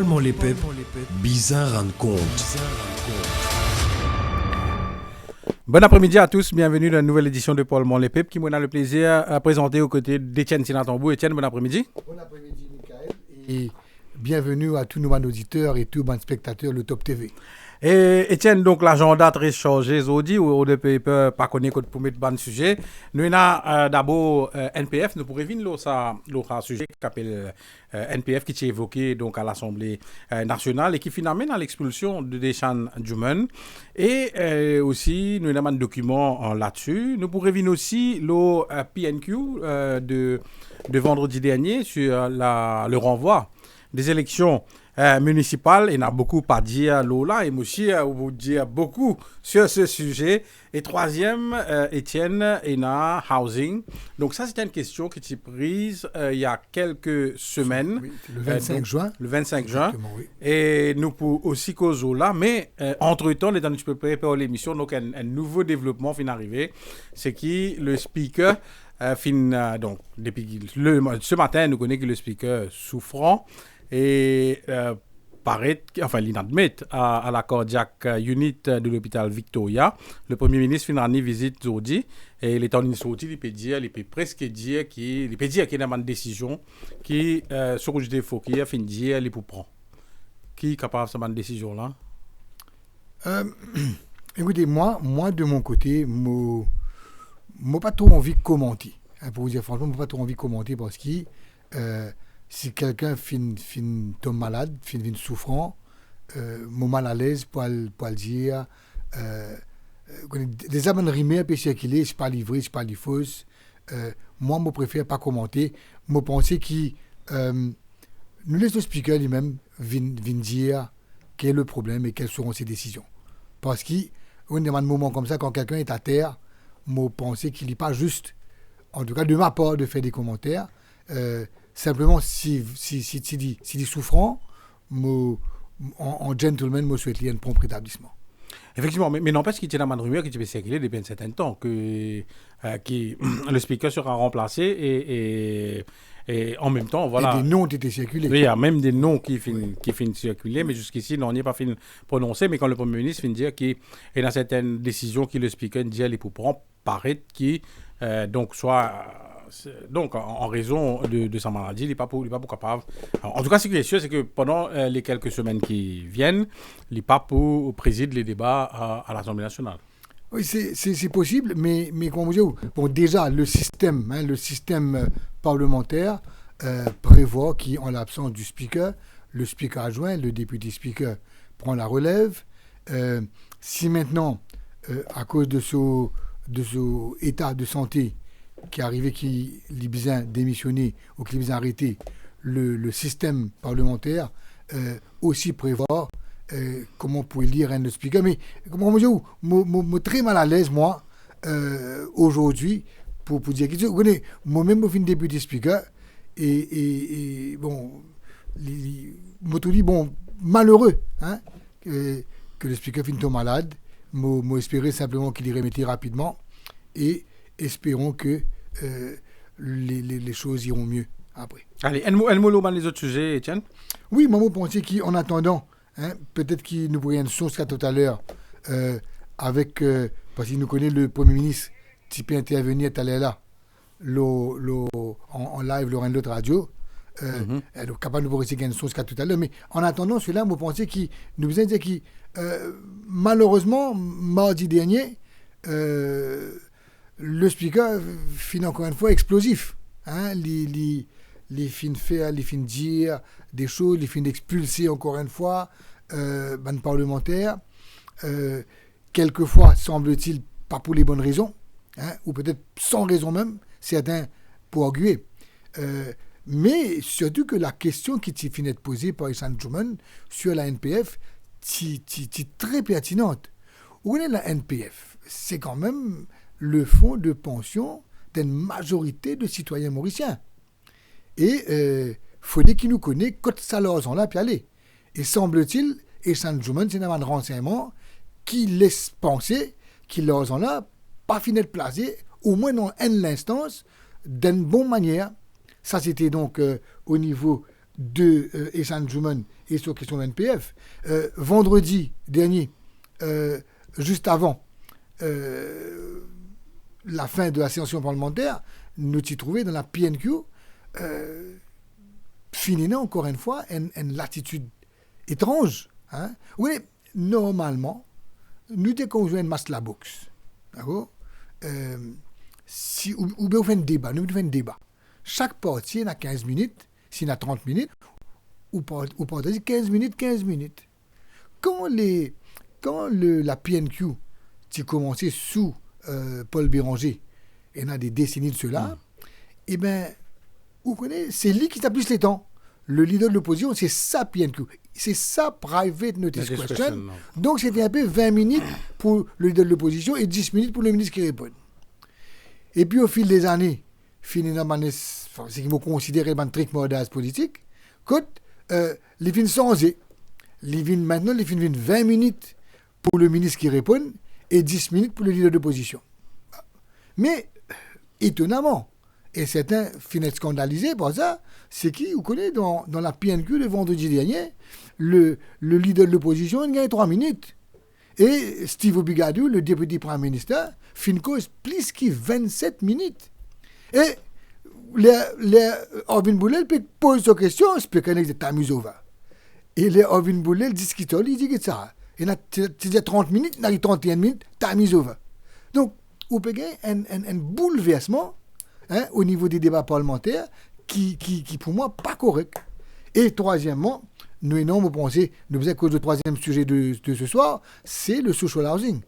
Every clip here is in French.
Les peuples, bizarre rencontre. Bon après-midi à tous, bienvenue dans une nouvelle édition de Paul Mon-les-Pep qui m'a le plaisir à présenter aux côtés d'Étienne Sinatambou. Étienne, bon après-midi. Bon après-midi, Michael, et bienvenue à tous nos auditeurs et tous nos spectateurs de Top TV. Et Étienne, donc l'agenda très chargé aujourd'hui, où on ne peut pas connaître pour mettre bon sujet. Nous avons d'abord NPF, nous pourrions venir l'autre sujet qui s'appelle NPF qui est évoqué donc à l'Assemblée nationale et qui finalement à l'expulsion de Deschamps Djumen. Et aussi, nous avons un document là-dessus. Nous pourrions venir aussi le PNQ de vendredi dernier sur le renvoi des élections municipales. Il y a beaucoup à dire là et moi aussi vous dire beaucoup sur ce sujet. Et troisième, Étienne, il y a housing. Donc ça, c'est une question qui s'est prise il y a quelques semaines. Oui, le 25 juin. Le 25 juin. Oui. Et nous pouvons aussi causer là. Mais entre-temps, les temps que je peux préparer l'émission, donc un nouveau développement vient d'arriver. C'est qui le speaker donc depuis ce matin, nous connaissons que le speaker souffrant. Et paraît, enfin, l'inadmet à la cardiac unit de l'hôpital Victoria. Le Premier ministre fait une visite aujourd'hui et il est en sortie, il peut presque dire qu'il y a une décision qui, sur le défaut, qui a fait dire, il peut prendre. Qui est capable de faire cette décision-là? Écoutez, moi, de mon côté, moi pas trop envie de commenter. Pour vous dire franchement, moi pas trop envie de commenter parce que si quelqu'un tombe malade, fin souffrant, moi mal à l'aise pour le dire. Des amènes rimées peut circuler, c'est pas livré, c'est pas les fausses. Moi, je préfère pas commenter. Je pense que nous laissons le speaker lui-même venir dire quel est le problème et quelles seront ses décisions. Parce qu'on a un moment comme ça, quand quelqu'un est à terre, je pense qu'il n'est pas juste, en tout cas de ma part, de faire des commentaires. Simplement, si dit souffrant, en gentleman, je souhaite un prompt rétablissement. Effectivement, mais n'empêche qu'il y a une rumeur qui peut circuler depuis un certain temps que le speaker sera remplacé et en même temps, voilà. Et des noms ont été circulés. Oui, il y a même des noms qui finissent circuler, mais jusqu'ici, on n'y est pas fini prononcé. Mais quand le Premier ministre finit de dire qu'il y a certaines décisions que le speaker dit qu'il peut prendre, paraît qu'il donc soit. Donc, en raison de sa maladie, il n'est pas capable. En tout cas, ce qui est sûr, c'est que pendant les quelques semaines qui viennent, il n'est pas pour présider les débats à l'Assemblée nationale. Oui, c'est possible, mais comment vous dire, bon, déjà, le système parlementaire prévoit qu'en l'absence du speaker, le speaker adjoint, le député speaker, prend la relève. Si maintenant, à cause de ce état de santé, qui est arrivé, qui a besoin démissionner ou qui a besoin arrêter, le système parlementaire aussi prévoit, comment on pourrait lire un speaker. Mais comment je suis très mal à l'aise, moi, aujourd'hui, pour dire que vous connaissez, moi-même, je suis député speaker, et bon, je te dis, bon, malheureux, hein, que le speaker finisse malade. Je espérais simplement qu'il y remettait rapidement, et espérons que les choses iront mieux après. Allez, un mot dans les autres sujets, Étienne. Oui, moi, je pensais qu'en attendant, hein, peut-être qu'il nous pourrait une source qu'à tout à l'heure, avec, parce qu'il nous connaît le Premier ministre, qui peut intervenir tout à l'heure là, en live, l'un de l'autre radio. Elle est capable de vous rester une source qu'à tout à l'heure. Mais en attendant, celui-là, je pensais qu'il nous faisait dire que, malheureusement, mardi dernier, le speaker finit encore une fois explosif. Hein, les fins faire, les fins dire des choses, les fins d'expulser encore une fois, parlementaires. Quelquefois, semble-t-il, pas pour les bonnes raisons, hein, ou peut-être sans raison même, certains pour arguer. Mais surtout que la question qui finit de poser par Deschamps Djumen sur la NPF, c'est très pertinente. Où est la NPF? C'est quand même le fonds de pension d'une majorité de citoyens mauriciens. Et faut dire qu'il nous connaît quand ça leur en là puis aller. Et semble-t-il, Deschamps Djumen, c'est un renseignement qui laisse penser qu'il leur en là pas fini de placer, au moins dans l'instance, d'une bonne manière. Ça, c'était donc au niveau de Essan Jouman et sur la question de l'NPF. Vendredi dernier, juste avant la fin de la séance parlementaire, nous t'y trouvons dans la PNQ, finissant encore une fois une latitude étrange. Hein? Oui, normalement, nous déconjouons une masse la boxe. D'accord? Si, ou bien on fait un débat, nous faisons un débat. Chaque parti a 15 minutes, s'il y a 30 minutes, ou parti 15 minutes, 15 minutes. Quand la PNQ a commencé sous Paul Béranger, et il y a des décennies de cela, eh bien, vous connaissez, c'est lui qui t'a plus les temps. Le leader de l'opposition, c'est sa PNQ. C'est sa private notice question. Donc, c'était un peu 20 minutes pour le leader de l'opposition et 10 minutes pour le ministre qui répond. Et puis, au fil des années, finalement, c'est qu'ils vont considérer un trick mordage politique, les fins changé. Maintenant, les fins 20 minutes pour le ministre qui répond et 10 minutes pour le leader de l'opposition. Mais, étonnamment, et certains finissent scandalisés par ça, c'est qui, vous connaissez, dans la PNQ le vendredi dernier, le leader de l'opposition, il gagne 3 minutes. Et Steve Obigadou, le député Premier ministre, fin cause plus que 27 minutes. Et Orvin Boulel pose sa question, c'est qu'il y a Tamizova. Et les Orvin Boulel discute, il dit que ça. Il y a 30 minutes, il y a 31 minutes, Tamizova. Donc, vous avez un bouleversement au niveau des débats parlementaires qui pour moi, pas correct. Et troisièmement, nous à cause du troisième sujet de ce soir, c'est le social housing.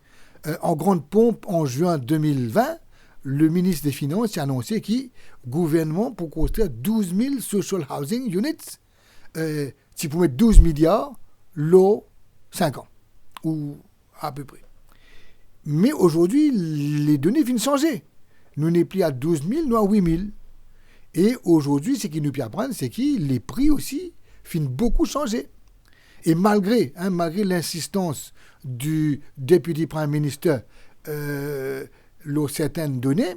En grande pompe, en juin 2020, le ministre des Finances a annoncé qu'il gouvernement pour construire 12 000 social housing units, si pour mettre 12 milliards, l'eau, 5 ans, ou à peu près. Mais aujourd'hui, les données viennent changer. Nous n'est plus à 12 000, nous à 8 000. Et aujourd'hui, ce qui nous peut apprendre, c'est que les prix aussi finissent beaucoup changer. Et malgré l'insistance du député Premier ministre, certaines données,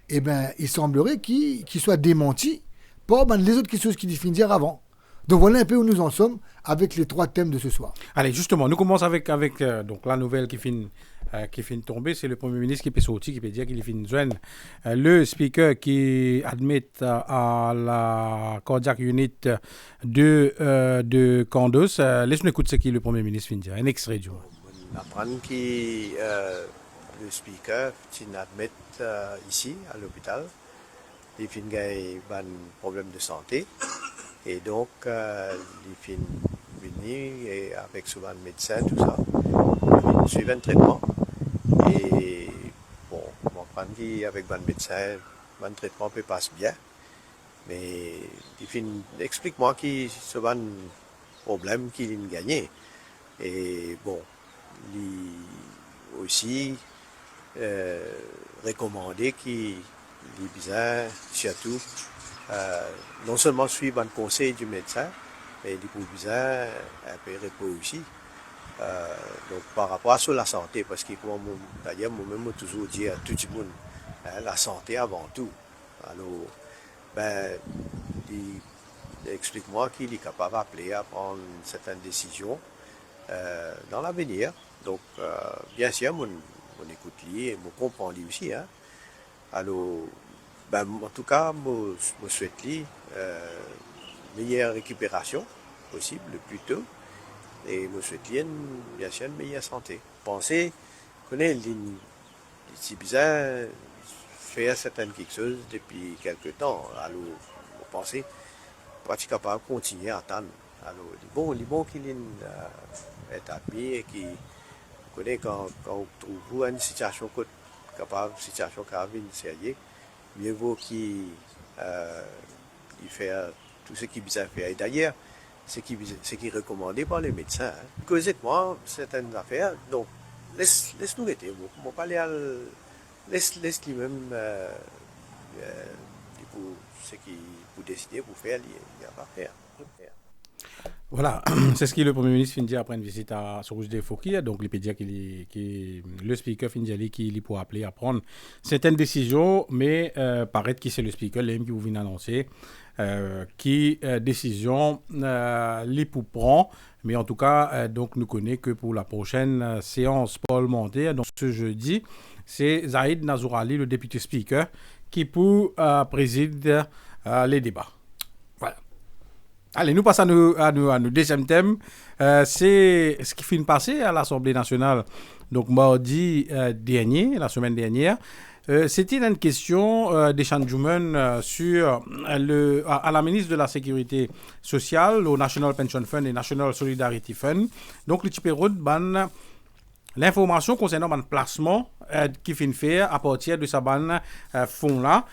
eh ben, il semblerait qu'il soit démenti par les autres choses qui finissent dire avant. Donc voilà un peu où nous en sommes avec les 3 thèmes de ce soir. Allez, justement, nous commençons avec donc la nouvelle qui finit de tomber, c'est le Premier ministre qui peut sortir, qui peut dire qu'il finit de joindre le speaker qui admet à la cardiac unit de Candos. Laisse-nous écouter ce que le Premier ministre finit de dire. Un extrait du moins. Apprendre que le speaker admet ici à l'hôpital, il finit un problème de santé. Et donc, il finit venir avec souvent le médecin, tout ça. Il suit un traitement. Et bon, on apprend qu'avec le médecin, le traitement peut passer bien. Mais il finit, explique-moi qui c'est un problème qu'il a gagné. Et bon, il aussi recommandé qu'il est besoin, surtout, non seulement suivre un conseil du médecin, mais il a besoin un peu de repos aussi. Donc par rapport à la santé, parce que d'ailleurs moi-même toujours dit à tout le monde, la santé avant tout. Alors, explique-moi qu'il est capable d'appeler à prendre certaines décisions dans l'avenir. Donc bien sûr, on écoute lui et on comprend lui aussi. Hein. Alors, en tout cas, je souhaite lui meilleure récupération possible le plus tôt. Et je souhaite bien sûr une meilleure santé. Pensez, connaît c'est bizarre faire quelque chose depuis quelques temps. Alors, vous pensez, pas capable de continuer à attendre. Alors, les bons qu'il est admis et qui connaît quand on trouve une situation capable, situation qui arrive sérieuse, mieux vaut qu'il fait tout ce qu'il besoin faire. Et d'ailleurs, ce qui est recommandé par les médecins. Hein. Causez-moi certaines affaires, donc laisse-nous rester. On va parler à laisse lui-même pour ce qu'il pour décider pour faire, il n'y a pas à faire. Voilà, c'est ce que le Premier ministre finit après une visite à Sorouge des Fouki. Donc, il peut dire que le speaker finit qu'il pourra appeler à prendre certaines décisions, mais paraît que c'est le speaker, lui qui vous vient annoncer qui décision les pour prend. Mais en tout cas, donc nous connaissons que pour la prochaine séance parlementaire, donc ce jeudi, c'est Zaïd Nazourali, le député speaker, qui pour préside les débats. Voilà. Allez, nous passons à nos deuxième thème. C'est ce qui finit de passer à l'Assemblée nationale, donc mardi dernier, la semaine dernière. C'était une question des Chanjoumen sur à la ministre de la Sécurité sociale, au National Pension Fund et National Solidarity Fund. Donc, le type ban l'information concernant le placement qui finit faire à partir de sa ban fonds-là.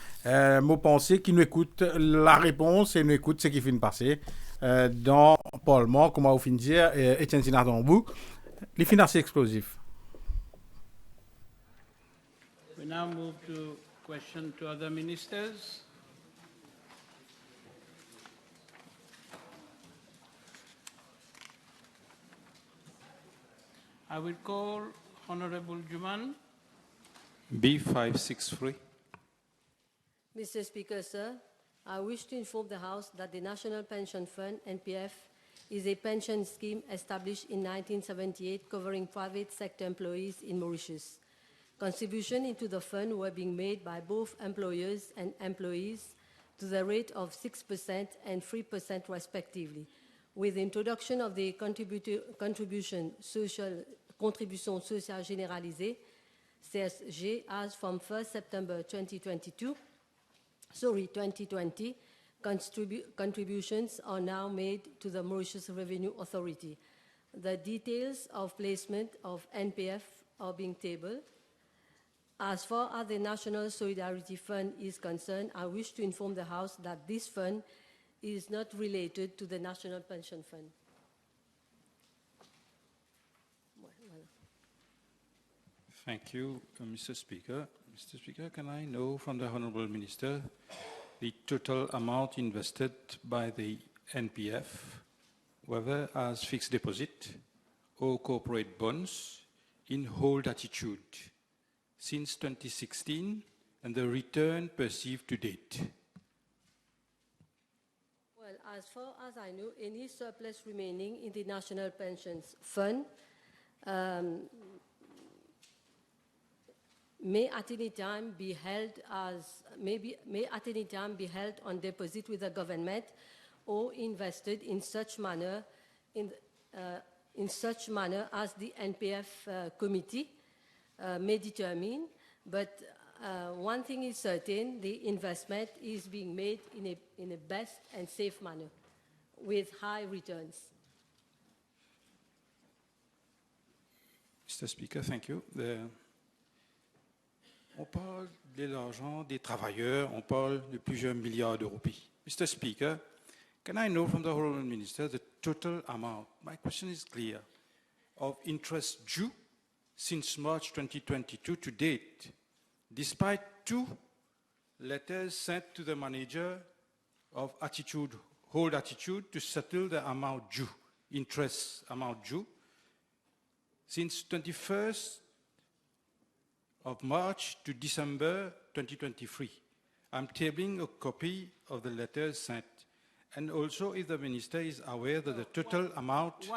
Moi, pensez qu'il nous écoute la réponse et nous écoute ce qui finit de passer dans le Parlement, comment vous finit dire, Etienne Sinatambou, les financiers explosifs. We now move to question to other ministers. I will call Honorable Juman. B563. Mr. Speaker, sir, I wish to inform the House that the National Pension Fund, NPF, is a pension scheme established in 1978 covering private sector employees in Mauritius. Contributions into the fund were being made by both employers and employees to the rate of 6% and 3% respectively. With the introduction of the contribution sociale généralisée, CSG, as from 1st September 2020, contributions are now made to the Mauritius Revenue Authority. The details of placement of NPF are being tabled. As far as the National Solidarity Fund is concerned, I wish to inform the House that this fund is not related to the National Pension Fund. Thank you, Mr. Speaker. Mr. Speaker, can I know from the Honourable Minister the total amount invested by the NPF, whether as fixed deposit or corporate bonds, in hold attitude since 2016 and the return perceived to date? Well, as far as I know, any surplus remaining in the National Pensions Fund may at any time be held on deposit with the government or invested in such manner as the NPF committee may determine. But one thing is certain: the investment is being made in a best and safe manner, with high returns. Mr. Speaker, thank you. On parle de l'argent des travailleurs, on parle de plusieurs milliards de roupies. Mr. Speaker, can I know from the Honourable Minister the total amount, my question is clear, of interest due since March 2022 to date, despite 2 letters sent to the manager of hold attitude to settle the amount due, interest amount due, since 21st of March to December 2023. I'm tabling a copy of the letters sent. And also, if the Minister is aware that the total amount...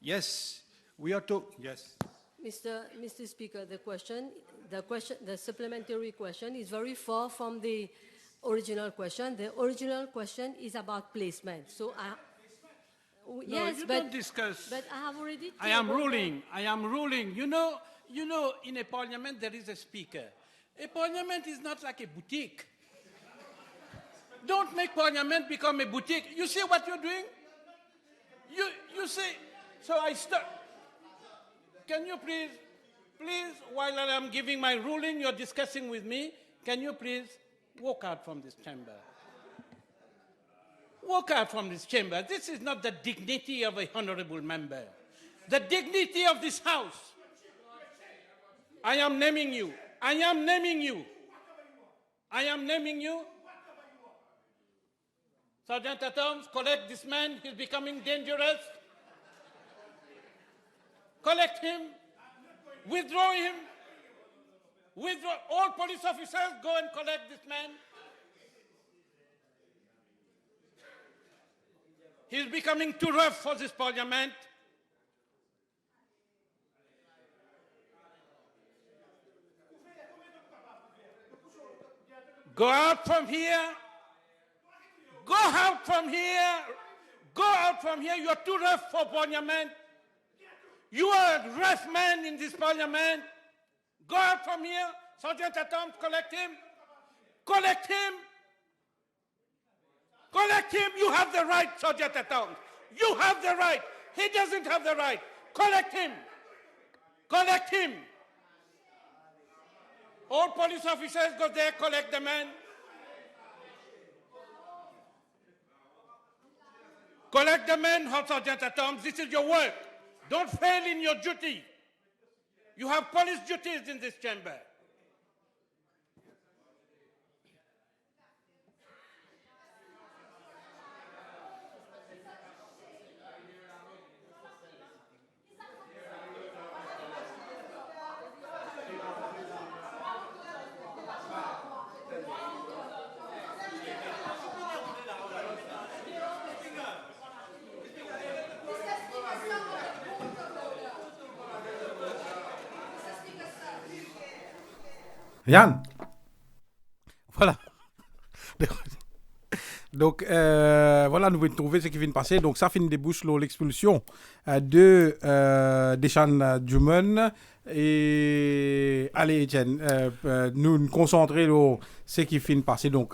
Yes, we are to... Yes. Mr. Speaker, the supplementary question is very far from the original question. The original question is about placement. So Yes, don't discuss. But I have already... I am ruling. You know, in a parliament there is a speaker. A parliament is not like a boutique. Don't make parliament become a boutique. You see what you're doing? You see. So I start. Can you please, while I am giving my ruling, you're discussing with me, can you please walk out from this chamber? Walk out from this chamber. This is not the dignity of a honorable member. The dignity of this house. I am naming you. Sergeant at Arms, collect this man. He's becoming dangerous. Collect him. Withdraw him. All police officers, go and collect this man. He's becoming too rough for this parliament. Go out from here. Go out from here. Go out from here. You're too rough for parliament. You are a rough man in this parliament. Go out from here. Sergeant at arms, collect him. Collect him. Collect him. You have the right, Sergeant at arms. You have the right. He doesn't have the right. Collect him. Collect him. All police officers go there, collect the man. Collect the man, Sergeant at arms. This is your work. Don't fail in your duty. You have police duties in this chamber. Yann. Voilà. Donc, voilà, nous venons de trouver ce qui vient de passer. Donc, ça finit débouche sur l'expulsion de Deshan Juman. Et allez, Etienne, nous nous concentrer sur ce qui finit de passer. Donc,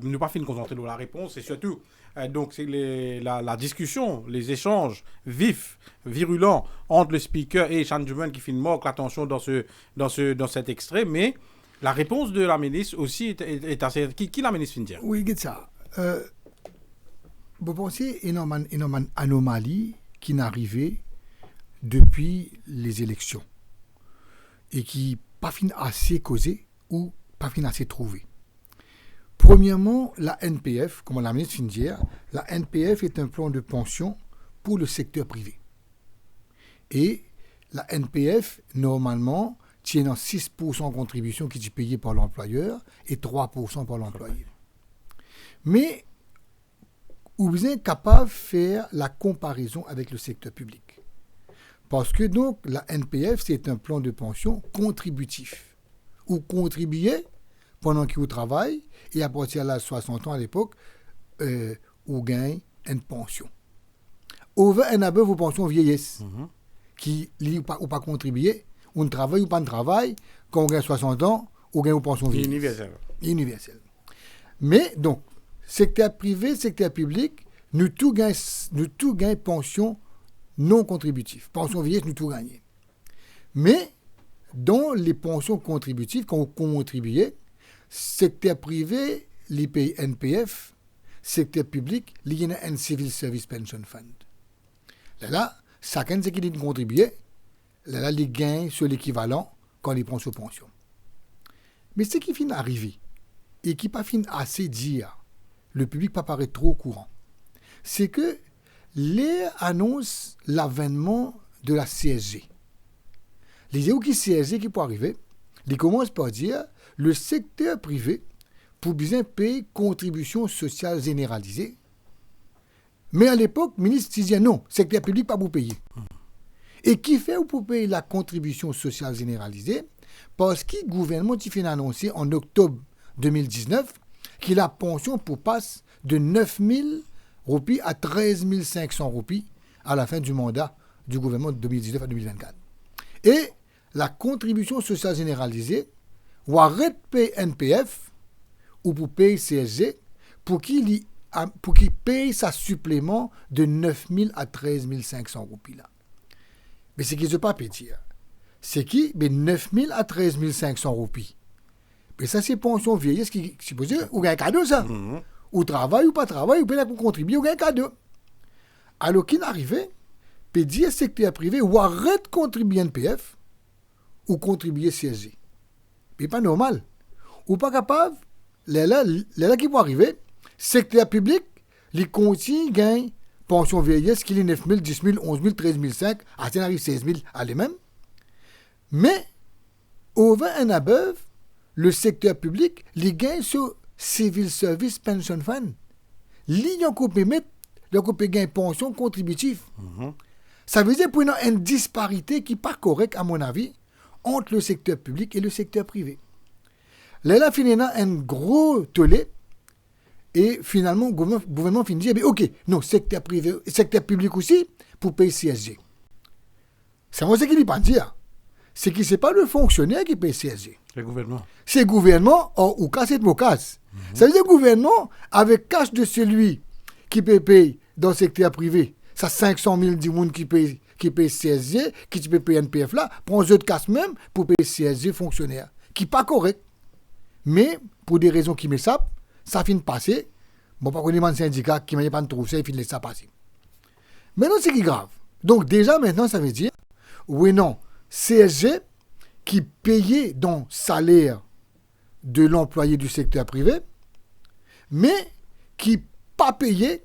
nous pas finir de concentrer sur la réponse. Et surtout, donc, c'est la discussion, les échanges vifs, virulents entre le speaker et Deshan Juman qui finit mort l'attention dans cet extrait. Mais la réponse de la ministre aussi est assez... Qui la ministre finit dire? Oui, c'est ça. Vous pensez énormément anomalie qui n'arrivait depuis les élections et qui pas fin assez causé ou pas fin assez trouvé. Premièrement, la NPF, comme la ministre vient de dire, la NPF est un plan de pension pour le secteur privé. Et la NPF, normalement, tient 6% de contribution qui est payée par l'employeur et 3% par l'employé. Mais vous êtes capable de faire la comparaison avec le secteur public. Parce que donc, la NPF, c'est un plan de pension contributif. Vous contribuez pendant que vous travaillez et à partir de l'âge de 60 ans à l'époque, vous gagnez une pension. Over and above vos pensions vieillesse, qui ou pas contribuer, on travaille ou pas de travail, quand on gagne 60 ans, on gagne vos pensions vieillesse. Universel. Mais donc, secteur privé, secteur public, nous tout gagnons pension non contributive. Pension vieillesse, nous tout gagnons. Mais, dans les pensions contributives, quand vous contribuez, secteur privé, les pays NPF, secteur public, il y a un Civil Service Pension Fund. Là, chacun de ceux qui contribuent, là, les gains sur l'équivalent quand ils prennent sur pension. Mais ce qui finit d'arriver, et qui pas fin assez dire, le public pas paraît trop au courant, c'est que les annonce l'avènement de la CSG. Les EU qui CSG qui peut arriver, ils commencent par dire le secteur privé pour bien payer contribution sociale généralisée. Mais à l'époque, le ministre disait non, secteur public pas pour payer. Et qui fait pour payer la contribution sociale généralisée? Parce que le gouvernement qui fait annoncer en octobre 2019 que la pension pour passe de 9 000 roupies à 13 500 roupies à la fin du mandat du gouvernement de 2019 à 2024. Et la contribution sociale généralisée va arrêter payer NPF ou pour payer CSG pour qu'il paye sa supplément de 9 000 à 13 500 roupies là. Mais ce qui ne pas dire, c'est que 9 000 à 13 500 roupies. Mais ça, c'est pension vieillesse qui supposé ou gagne un cadeau, ça. Ou travail ou pas travail, ou bien pour contribuer, ou gagne un cadeau. Alors qu'il arrivait, peut dire secteur privé, ou arrête de contribuer NPF, ou contribuer CSG. Mais pas normal. Ou pas capable, là qui vont arriver, secteur public, les continue gagnent pension vieillesse qui est 9 000, 10 000, 11 000, 13 500, à ce arrive 16 000 à les mêmes. Mais, over and above, le secteur public, les gains sur Civil Service Pension Fund. L'Union peut mettre donc on peut gagner une pension contributive. Ça veut dire pour nous une disparité qui n'est pas correcte, à mon avis, entre le secteur public et le secteur privé. Là, finalement, un gros tollé, et finalement, le gouvernement finit de dire, ok, non, secteur privé, secteur public aussi, pour payer CSG. C'est moi ce qu'il ne pas dire. C'est que ce n'est pas le fonctionnaire qui paye CSG. Le gouvernement. C'est le gouvernement, ou casse et casse. Ça veut dire que le gouvernement, avec cash de celui qui peut payer dans le secteur privé, ça 500 000 du monde qui paye CSG, qui peut payer NPF là, prend un jeu de casse même pour payer CSG fonctionnaire, qui n'est pas correct. Mais, pour des raisons qui m'échappent, ça finit de passer. Bon, pas qu'on demande syndicat qui ne m'a pas trouvé ça, il finit de laisser ça passer. Maintenant, c'est qui est grave. Donc, déjà, maintenant, ça veut dire, oui, non, CSG qui payait dans le salaire de l'employé du secteur privé, mais qui n'est pas payé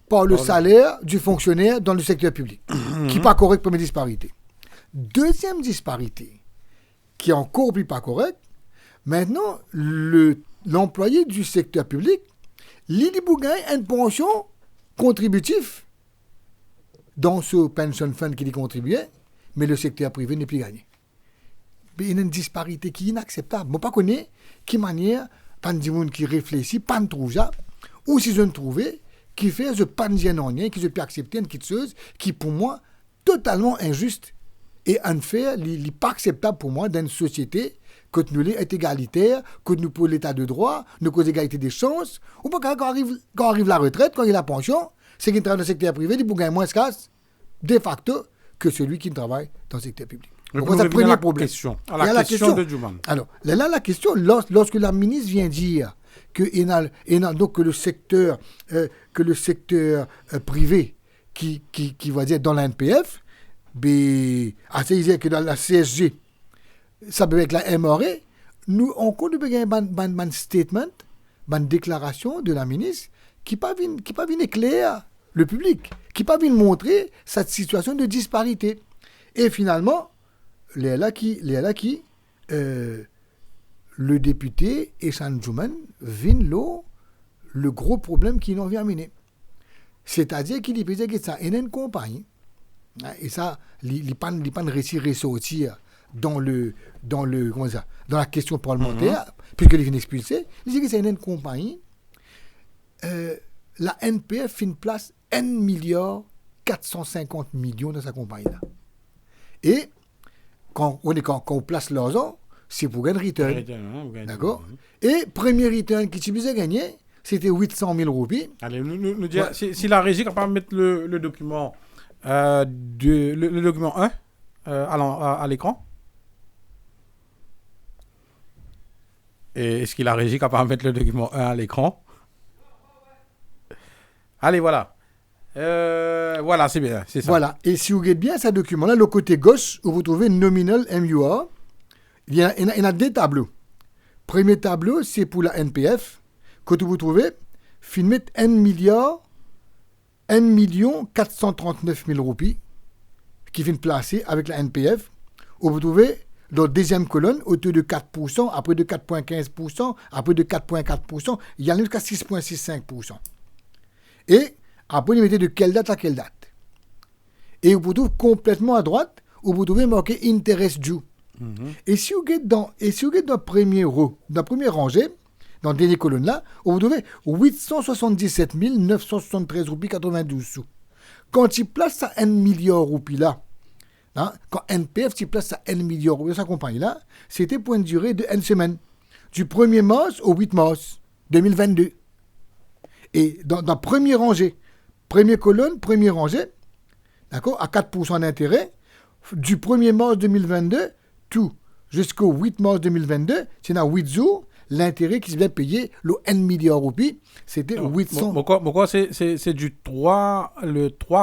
par le salaire du fonctionnaire dans le secteur public, qui n'est pas correct pour mes disparités. Deuxième disparité, qui est encore plus pas correcte, maintenant, l'employé du secteur public, il a une pension contributive dans ce pension fund qui y contribuait, mais le secteur privé n'est plus gagné. Mais il y a une disparité qui est inacceptable. Je ne connais pas qui manière, pas de monde qui réfléchit, pas de trouve ça, ou si je ne trouvais, qui fait ce pas de rien, qui se peut accepter une petite chose qui, pour moi, totalement injuste et unfair, n'est pas acceptable pour moi dans une société que nous est égalitaire, que nous pour l'état de droit, nous cause égalité des chances, ou pas quand arrive la retraite, quand il y a la pension, c'est qu'il travaille dans le secteur privé, il peut gagner moins de casse, de facto, que celui qui travaille dans le secteur public. Donc, c'est le premier problème. À la question de Djouman. Alors, là, la question, lorsque la ministre vient dire que le secteur privé qui va dire dans la NPF, c'est que dans la CSG, ça peut être la MRA, nous, on connaît un statement, une déclaration de la ministre qui pas vient éclairer le public, qui pas vient montrer cette situation de disparité. Et finalement, le député et Sanjouman viennent le gros problème qu'ils ont amené. C'est-à-dire qu'il dit que ça est une compagnie, et ça, il n'y a pas de récit ressortir dans la question parlementaire, puisqu'il vient expulser. Il dit que c'est une compagnie. La NPF fait une place 1,450 milliard dans sa compagnie-là. Et quand on place l'argent, c'est pour gagner return. D'accord? Et premier return qui tu gagné, c'était 800 000 roupies. Allez, nous dire, si la régie est capable de mettre le document, le document 1 à l'écran. Et est-ce qu'il a régie capable de mettre le document 1 à l'écran? Allez, voilà. Voilà, c'est bien, c'est ça. Voilà. Et si vous regardez bien ce document-là, le côté gauche, où vous trouvez Nominal MUR, il y a deux tableaux. Premier tableau, c'est pour la NPF. Quand vous trouvez, filmé 1,439 000 roupies qui viennent placer avec la NPF. Où vous trouvez, dans la deuxième colonne, autour de 4%, après de 4,15%, après de 4,4%, il y a jusqu'à 6,65%. Et après, vous mettez de quelle date à quelle date. Et vous trouvez complètement à droite, où vous trouvez marqué Interest Due. Et si vous êtes dans le premier row, dans la première rangée, dans la dernière colonne là, où vous trouvez 877 973 roupies 92 sous. Quand il place ça 1 milliard roupies là, hein, quand NPF il place ça 1 milliard roupies, sa compagnie là, c'était pour une durée de 1 semaine. Du 1er mars au 8 mars 2022. Et dans la première rangée, première colonne, première rangée, d'accord, à 4% d'intérêt, du 1er mars 2022, tout jusqu'au 8 mars 2022, c'est dans 8 jours, l'intérêt qui se devait payer le 1 milliard roupies, c'était 800. Pourquoi c'est du 3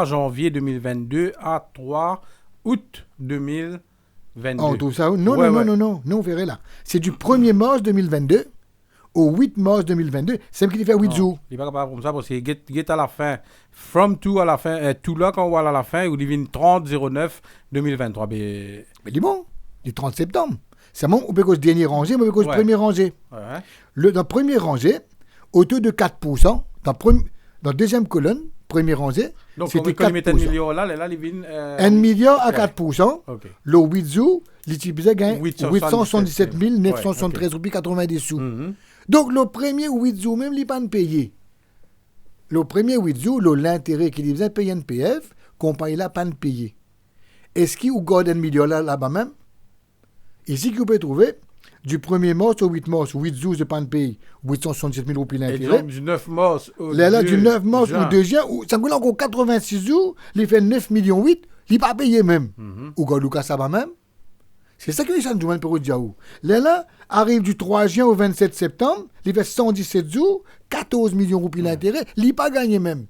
janvier 2022 à 3 août 2022. Oh, tout ça, non, on verrait là. C'est du 1er mars 2022 au 8 mars 2022, c'est ce qui fait 8 jours. Il n'est pas capable comme ça parce qu'il est à la fin, from to à la fin, tout là quand on voit à la fin, il devient 30-09-2023. Mais dis bon, du 30 septembre. C'est bon, on peut cause dernier rangée, mais on peut cause première rangée. Ouais. Dans la première rangée, au taux de 4%, dans la deuxième colonne, premier rangé, Donc, c'était quand il met 1 4%. million là, il vient. 1 million à 4%. Ok. Le 8 jours, l'Éthiopie gagne 877 877 973 roupies 90 sous. Mhm. Donc, le premier 8 jours, même, il n'est pas payé. Le premier 8 jours, l'intérêt qu'il faisait payer NPF, compagnie là, pas payé. Est-ce qu'il y a 1 million là-bas même? Ici, vous pouvez trouver, du 1er mars au 8 mars, 8 jours de pas payé, 867 000 roupies Et l'intérêt. donc, du 9 mars au Là, du 9 mars juin. au 2 juin, ça veut dire encore 86 jours, il fait 9 millions 8, il n'est pas payé même. Ou Lucas ça va même. C'est ça que les gens du pour dire. Là, arrive du 3 juin au 27 septembre, il fait 117 jours, 14 millions de roupies d'intérêt, il n'a pas gagné même.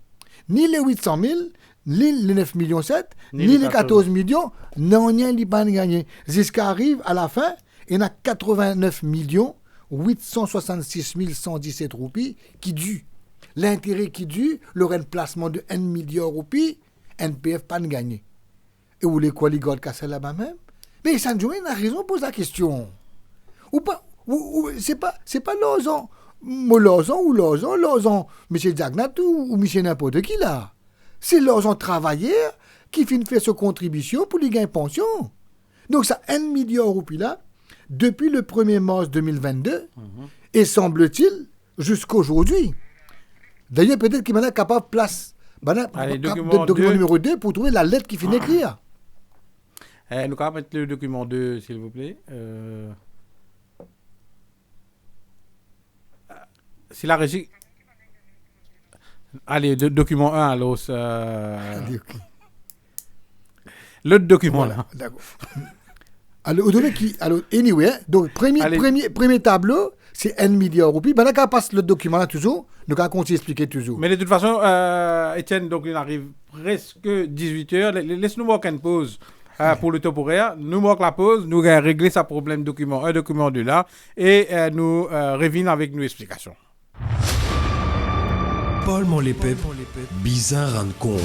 Ni les 800 000, ni les 9 millions 7, ni les 14 millions, non, il n'a pas gagné. Jusqu'à arrive à la fin, il y en a 89 millions 866 117 roupies qui dû. L'intérêt qui dû, le remplacement de 1 million de roupies, NPF pas gagné. Et où les quoi les gars casser là-bas même? Mais Sanjoui a raison pose la question. Ou pas, c'est pas Lozon. Lozon, M. Diagnat ou M. n'importe qui là. C'est Lozon travailleur qui finit faire sa contribution pour les gagner pension. Donc ça, 1 million de roupies là, depuis le 1er mars 2022, et semble-t-il, jusqu'à aujourd'hui. D'ailleurs, peut-être qu'il m'en a capable de place. Allez, Document document numéro 2 pour trouver la lettre qui finit d'écrire. Nous allons mettre le document 2, s'il vous plaît. Si la régie. Allez, document 1, alors. Le document là. D'accord. Alors, anyway, donc, premier tableau, c'est 1 million de roupies. Maintenant, quand on passe le document là toujours, nous allons continuer à expliquer toujours. Mais de toute façon, Étienne, donc il arrive presque 18h. Laisse-nous voir une pause pour le temporaire. Nous marquons la pause, nous allons régler ce problème document 1, document 2 là, et nous revenons avec nos explications. Paul Monlépep, bizarre en compte.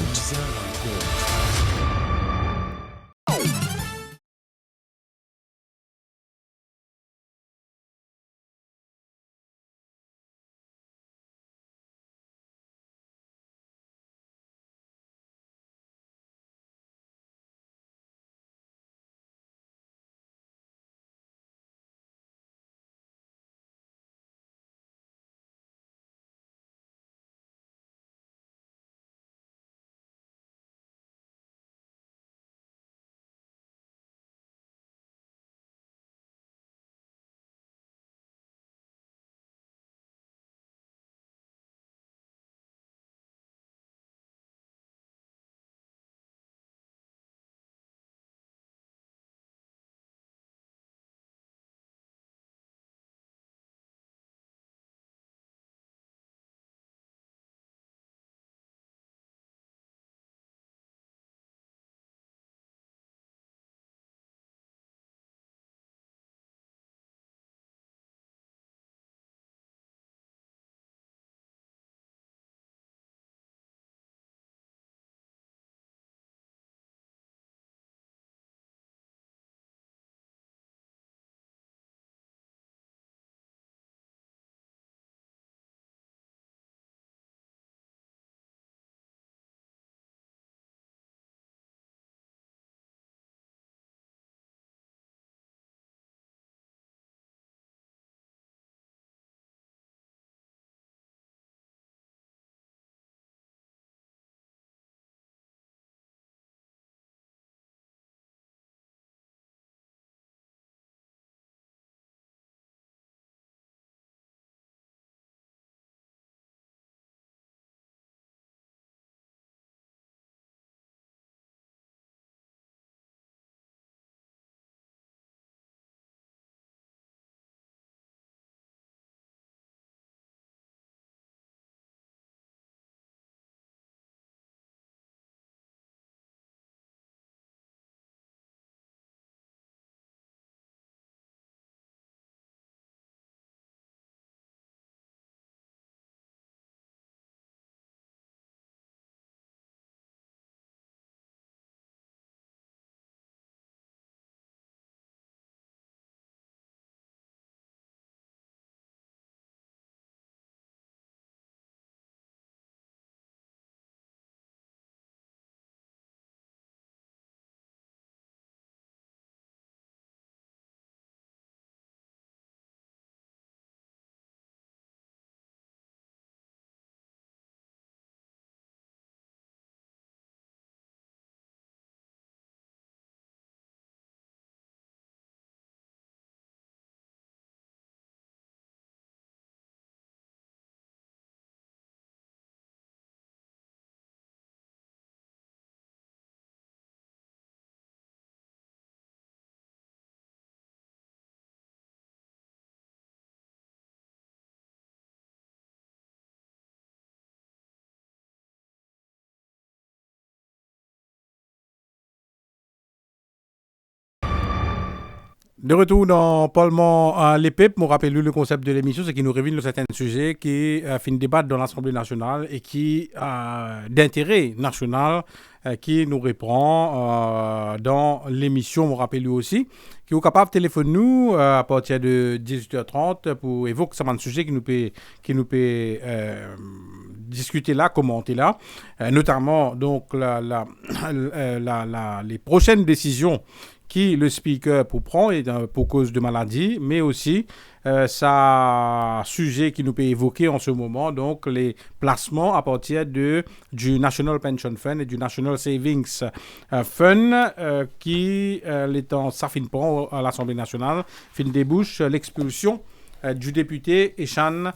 De retour dans Parlement les PEP, me rappelle le concept de l'émission, c'est qu'il nous révèle certains sujets qui fin débattent dans l'Assemblée nationale et qui d'intérêt national qui nous reprend dans l'émission, me rappelle lui aussi, qui est capable de téléphoner nous à partir de 18h30 pour évoquer certains sujets qui nous peut discuter là, commenter là, notamment donc les prochaines décisions qui le speaker pour prendre et pour cause de maladie, mais aussi ça sujet qui nous peut évoquer en ce moment, donc les placements à partir du National Pension Fund et du National Savings Fund qui l'étant ça fin prend à l'Assemblée nationale, fin débouche l'expulsion du député Echan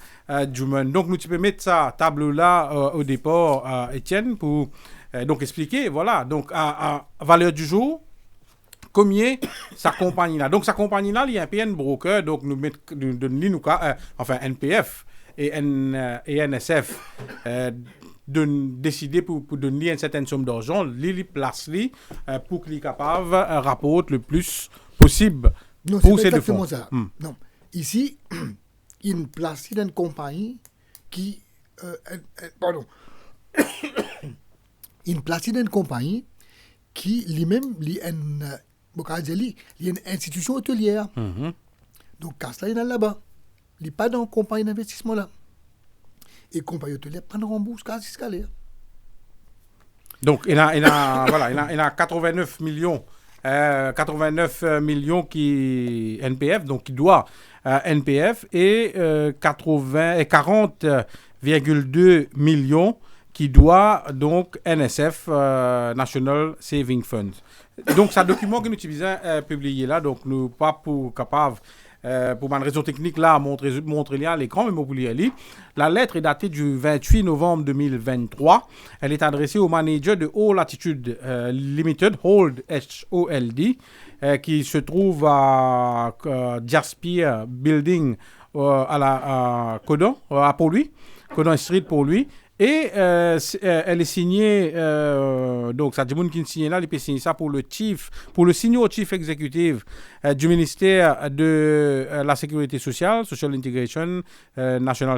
Djoumen. Donc nous tu peux mettre ça tableau là au départ Étienne pour donc expliquer voilà donc à valeur du jour. Combien sa compagnie là. Donc sa compagnie là, il y a un PN broker, donc nous enfin NPF et NSF décider pour donner une certaine somme d'argent, les place pour qu'il soit capable de rapporter le plus possible non, pour c'est ces deux exactement fonds. ça. Non, ici, il place une compagnie qui pardon. Il place une compagnie qui lui-même il y a une institution hôtelière. Donc, Casla est là-bas. Il n'est pas dans une compagnie d'investissement là. Et compagnie hôtelière prend rembourse quasi scalaire. Donc, il a 89 millions. 89 millions qui NPF, donc qui doit NPF, et 40,2 millions qui doit donc NSF, National Saving Fund. Donc, c'est un document que nous utilisons publié là, donc nous pas pour capable, pour une raison technique là, montrer à l'écran, mais pour lire. La lettre est datée du 28 novembre 2023. Elle est adressée au manager de All Latitude Limited, Hold HOLD, qui se trouve à Jasper Building à Codon, à Port-Louis, Codon Street pour lui. Et elle est signée, donc ça dit qui signe là, il peut signer ça pour le senior chief executive du ministère de la sécurité sociale, Social Integration, National,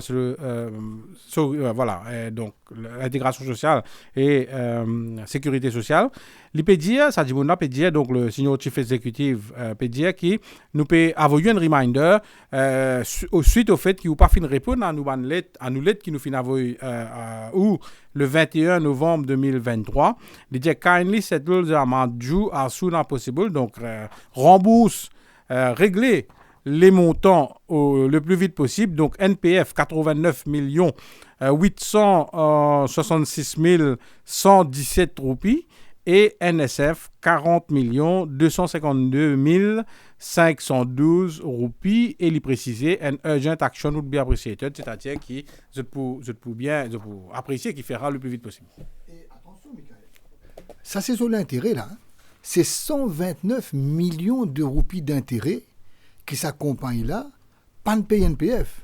donc l'intégration sociale et sécurité sociale. Il peut dire, ça dit peut dire, donc le senior chief executive peut dire qui nous peut envoyer un reminder suite au fait qu'il n'a pas fini de répondre à nous lettre qui nous finit envoyer ou le 21 novembre 2023. Il dit kindly settle the amount due as soon as possible. Donc, rembourse, régler les montants le plus vite possible. Donc, NPF 89 866 117 roupies et NSF 40 252 512 roupies. Et il précisait un urgent action would be appreciated, c'est-à-dire qui je peux apprécier qui fera le plus vite possible. Et attention, Michael, ça c'est sur l'intérêt là. C'est 129 millions de roupies d'intérêt qui s'accompagnent là, pas de PNPF.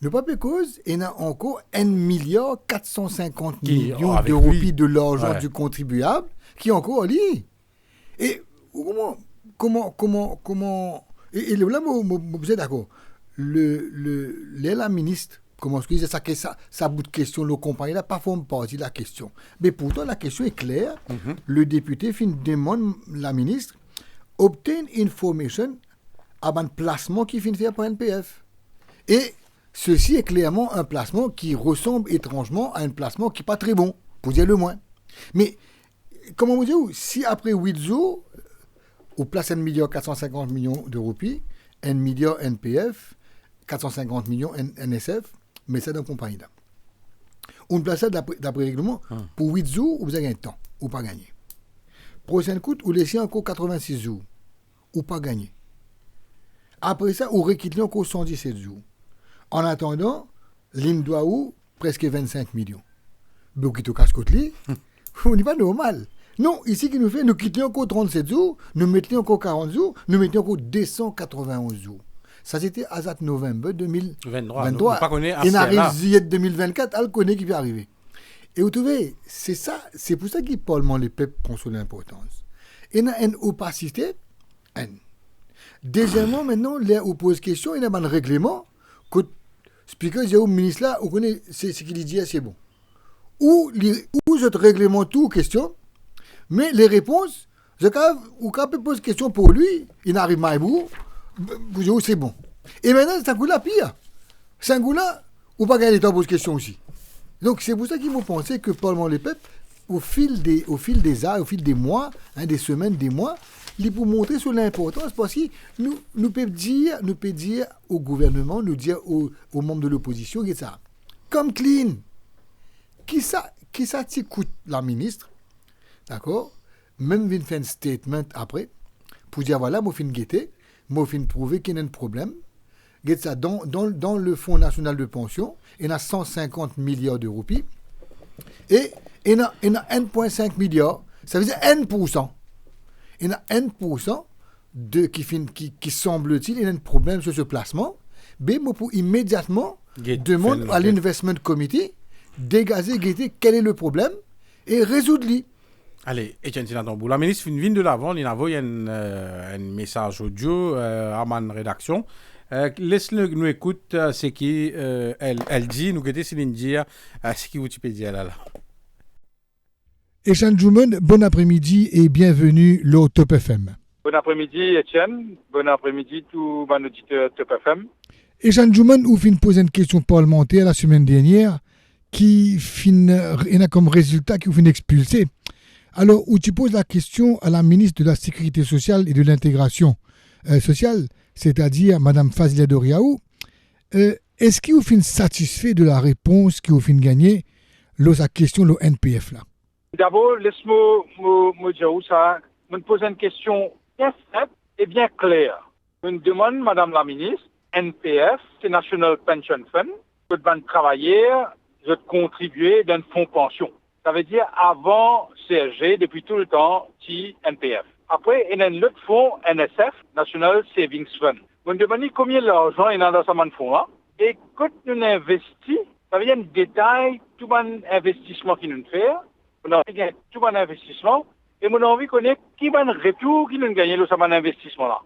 Ne pas cause, il y a encore 1,450 millions de roupies de l'argent du contribuable qui est encore lié. Et comment et là, vous êtes d'accord. La ministre, comment est-ce que ça bout de question, le compagnie là, pas forme partie de la question. Mais pourtant, la question est claire. Le député demande la ministre obtain information about un placement qui finit faire pour NPF. Et ceci est clairement un placement qui ressemble étrangement à un placement qui n'est pas très bon, pour dire le moins. Mais, comment vous dire, si après 8 jours, on place 1,450 millions de roupies, 1 milliard NPF, 450 millions NSF, mais c'est dans la compagnie là. On place ça d'après règlement, pour 8 jours, vous avez un temps, ou pas gagné. Prochaine coûte, vous laissez encore 86 jours, ou pas gagné. Après ça, vous requittez encore 117 jours. En attendant, l'IM doit où presque 25 millions. Donc, il te casse-côte, on n'est pas normal. Non, ici, qui nous fait, nous quittons encore 37 jours, nous mettons encore 40 jours, nous mettons encore 291 jours. Ça, c'était à novembre 2023. Il arrive juillet 2024, elle connaît qui va arriver. Et vous trouvez, c'est ça, c'est pour ça qu'il parle les peuples prend sur l'importance. Il y a une opacité, Deuxièmement, maintenant, là, on pose question, il y a un règlement, que le speaker dit au ministre là, on connaît ce qu'il dit, c'est bon. Ou je règlement tout question, mais les réponses, ou quand on pose question pour lui, il n'arrive pas à bout, c'est bon. Et maintenant, c'est un coup là pire. C'est un coup là, ou pas gagner le temps pose question aussi. Donc c'est pour ça qu'il faut penser que Parlement les peuples, au fil des heures, au fil des mois, des semaines, des mois, il pour montrer sur l'importance parce que nous peut dire au gouvernement, nous dire aux membres de l'opposition, que ça, comme clean, qui ça coûte la ministre, d'accord, même vient faire un statement après pour dire voilà, moi fin guetter, moi fin prouver qu'il y a un problème. Ça, dans le Fonds national de pension, il y a 150 milliards de roupies et il y a 1,5 milliard, ça veut dire 1%. Il y a 1% qui semble-t-il, il y a un problème sur ce placement. Mais pour immédiatement demander à l'Investment Committee dégager, quel est le problème et résoudre-le. Allez, Etienne Sinatombou, la ministre vient de l'avant, il a envoyé un message audio à ma rédaction. Laisse-le nous écoute ce qu'elle dit, nous qu'était Céline dire ce qui vous peut dire là. Etienne Joumen, bon après-midi et bienvenue au Top FM. Bon après-midi Etienne, bon après-midi tout mon auditeur Top FM. Etienne Joumen, vous finissez poser une question parlementaire la semaine dernière qui a comme résultat qui vous finit expulser. Alors, où tu poses la question à la ministre de la Sécurité sociale et de l'intégration sociale, c'est-à-dire Mme Fazila Doriaou, est-ce que vous finissez satisfait de la réponse que vous finissez gagner lors de la question de NPF là? D'abord, laisse-moi me dire ça. Je me pose une question bien simple et bien claire. Je me demande, Madame la ministre, NPF, c'est National Pension Fund, je vais travailler, je vais contribuer dans un fonds pension. Ça veut dire avant CSG, depuis tout le temps, c'est NPF. Après, il y a un autre fonds, NSF, National Savings Fund. Je me demande combien d'argent il y a dans ce fonds-là. Et quand nous investissons, ça veut dire un détail, tout investissement qu'il nous fait. On a envie tout un investissement et on a envie de connaître qui va le retour qui nous gagne dans ce investissement-là.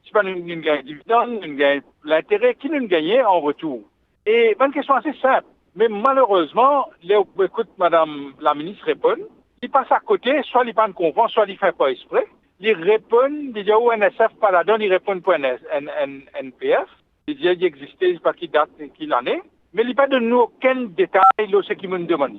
Si pas nous gagnons dividende, nous gagnons l'intérêt qui nous gagne en retour. Et une question assez simple. Mais malheureusement, écoute, Madame la ministre répond, il passe à côté, soit il ne comprend, soit il ne fait pas exprès. Il répond, il dit, oh, NSF, pas là-dedans, il répond pour NPF. Il dit, il existait, je ne sais pas qui date, qui l'année. Mais il n'a pas donné aucun détail de ce qu'il me demande.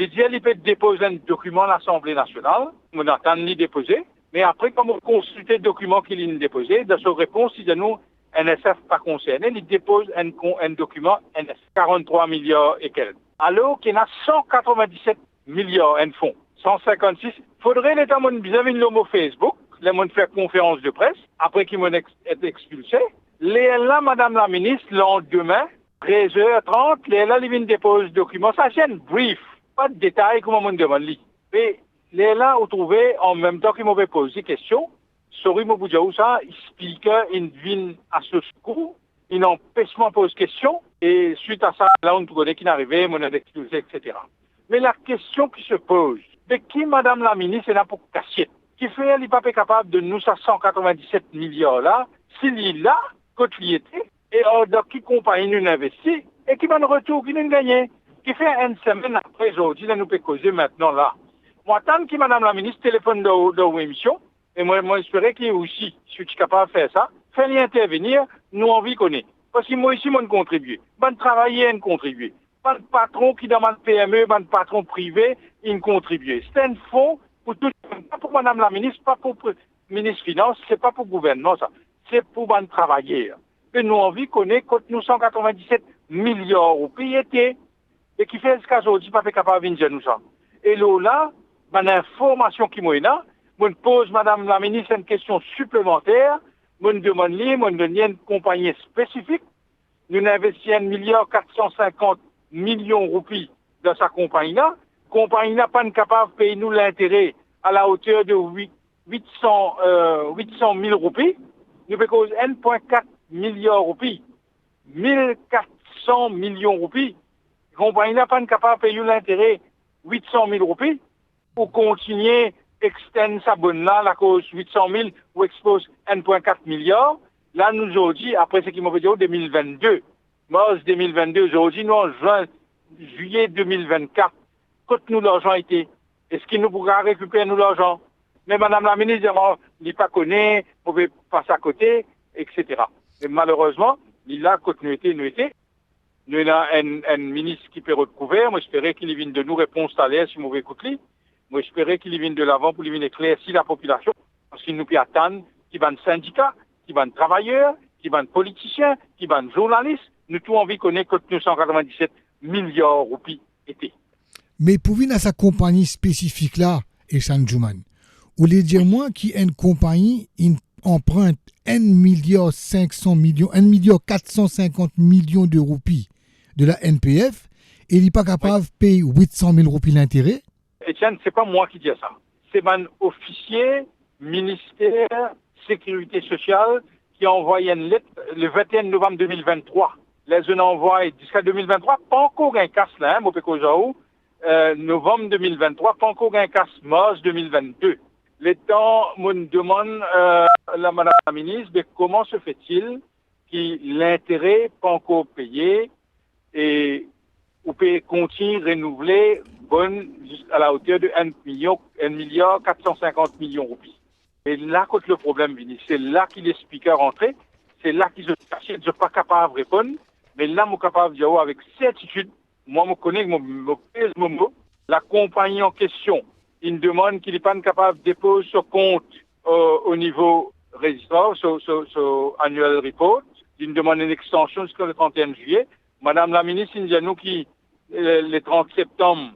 Il dit, il peut déposer un document à l'Assemblée nationale, on attend de le déposer, mais après, comme on consulte le document qu'il a déposé, dans sa réponse, il dit, nous, NSF pas concerné, il dépose un document NSF, 43 milliards et quelques. Alors qu'il y a 197 milliards en fonds, 156. Faudrait l'État bien vu le mot Facebook, les gens faire conférence de presse, après qu'ils m'ont été expulsés. Là, Madame la ministre, le lendemain, 13h30, là, ils viennent déposer le document. Ça, c'est un brief, pas de détails comme on me demande. Mais là, on trouvait, en même temps qu'ils m'avaient posé des questions, Sorry, Moboudiaou, ça, il explique, il vient à ce secours, il empêchement pose question, et suite à ça, là, on connaît qu'il est arrivé, on a expulsé, etc. Mais la question qui se pose, c'est qui, Madame la ministre, est là pour casser? Qui fait, elle n'est pas capable de nous, ça 197 milliards là, s'il est là, quand il était, et dans qui compagnie nous investit, et qui va nous retour, qui nous gagne, qui fait une semaine après aujourd'hui, là, nous peut causer maintenant là. Moi, tant que Madame la ministre téléphone dans l'émission, et moi, j'espérais qu'il y ait aussi, si je suis capable de faire ça, faire intervenir, nous envie qu'on ait. Parce que moi ici, moi, je contribue. Je travailler, je contribue. Pas de patron qui demande PME, pas de patron privé, il contribue. C'est un fonds pour tout, pas pour Madame la ministre, pas pour le ministre Finance, c'est pas pour le gouvernement, ça. C'est pour les travailleurs. Et nous envie qu'on ait, contre nous 197 milliards au pays été, et qui fait ce cas aujourd'hui, pas capable de venir nous ça. Et là, l'information qui m'a là, je pose, Madame la ministre, une question supplémentaire. Je demande, je donne une compagnie spécifique. Nous investissons 1,450 millions de roupies dans sa compagnie-là. La compagnie n'a pas capable de payer nous l'intérêt à la hauteur de 800 000 roupies. Nous payons 1,4 milliard de roupies. 1,400 millions de roupies. La compagnie n'a pas capable de payer l'intérêt 800 000 roupies pour continuer extend sa bonne là, la cause 800 000 ou expose 1,4 milliard. Là, nous aujourd'hui, après ce qui m'a dit 2022, mars 2022, aujourd'hui, nous en juillet 2024, quand nous l'argent été, est-ce qu'il nous pourra récupérer nous l'argent? Mais Madame la ministre, il n'est pas connu, on peut passer à côté, etc. Et malheureusement, il a continuité, nous avons un ministre qui peut retrouver. Moi, j'espérais qu'il vienne de nous répondre à l'aise si mauvais écoute-lui. Moi, j'espérais qu'il vienne de l'avant pour lui venir éclaircir la population. Parce qu'il nous peut attendre qu'il y ait un syndicat, qu'il y ait un travailleur, qu'il y ait un politicien, qu'il y ait un journaliste. Nous avons envie de connaître que 997 milliards de roupies étaient. Mais pour venir à sa compagnie spécifique là, Echan Djouman, vous voulez dire moi qui est une compagnie, une emprunte 1 milliard 500 millions, 1 milliard 450 millions de roupies de la NPF, et il n'est pas capable de payer 800 000 roupies l'intérêt? Etienne, c'est pas moi qui dis ça. C'est un officier ministère Sécurité sociale qui a envoyé une lettre le 21 novembre 2023. Les jeunes envoient jusqu'à 2023, pas encore un casse là, novembre 2023, pas encore un casse mars 2022. Le temps, me demande la Madame la ministre, mais comment se fait-il que l'intérêt pas encore payé et ou peut continuer renouveler bonne jusqu'à la hauteur de 1 milliard 450 millions de roupies. Et là, quand le problème vient, c'est là qu'il est speaker rentré, c'est là qu'ils ne sont pas capables de répondre, mais là, je suis capable de dire avec certitude, moi, je connais mon mot, la compagnie en question, il demande qu'il n'est pas capable de déposer son compte au niveau registraire, sur annual report, il demande une extension jusqu'au 31 juillet. Madame la ministre, il dit à nous qui le 30 septembre,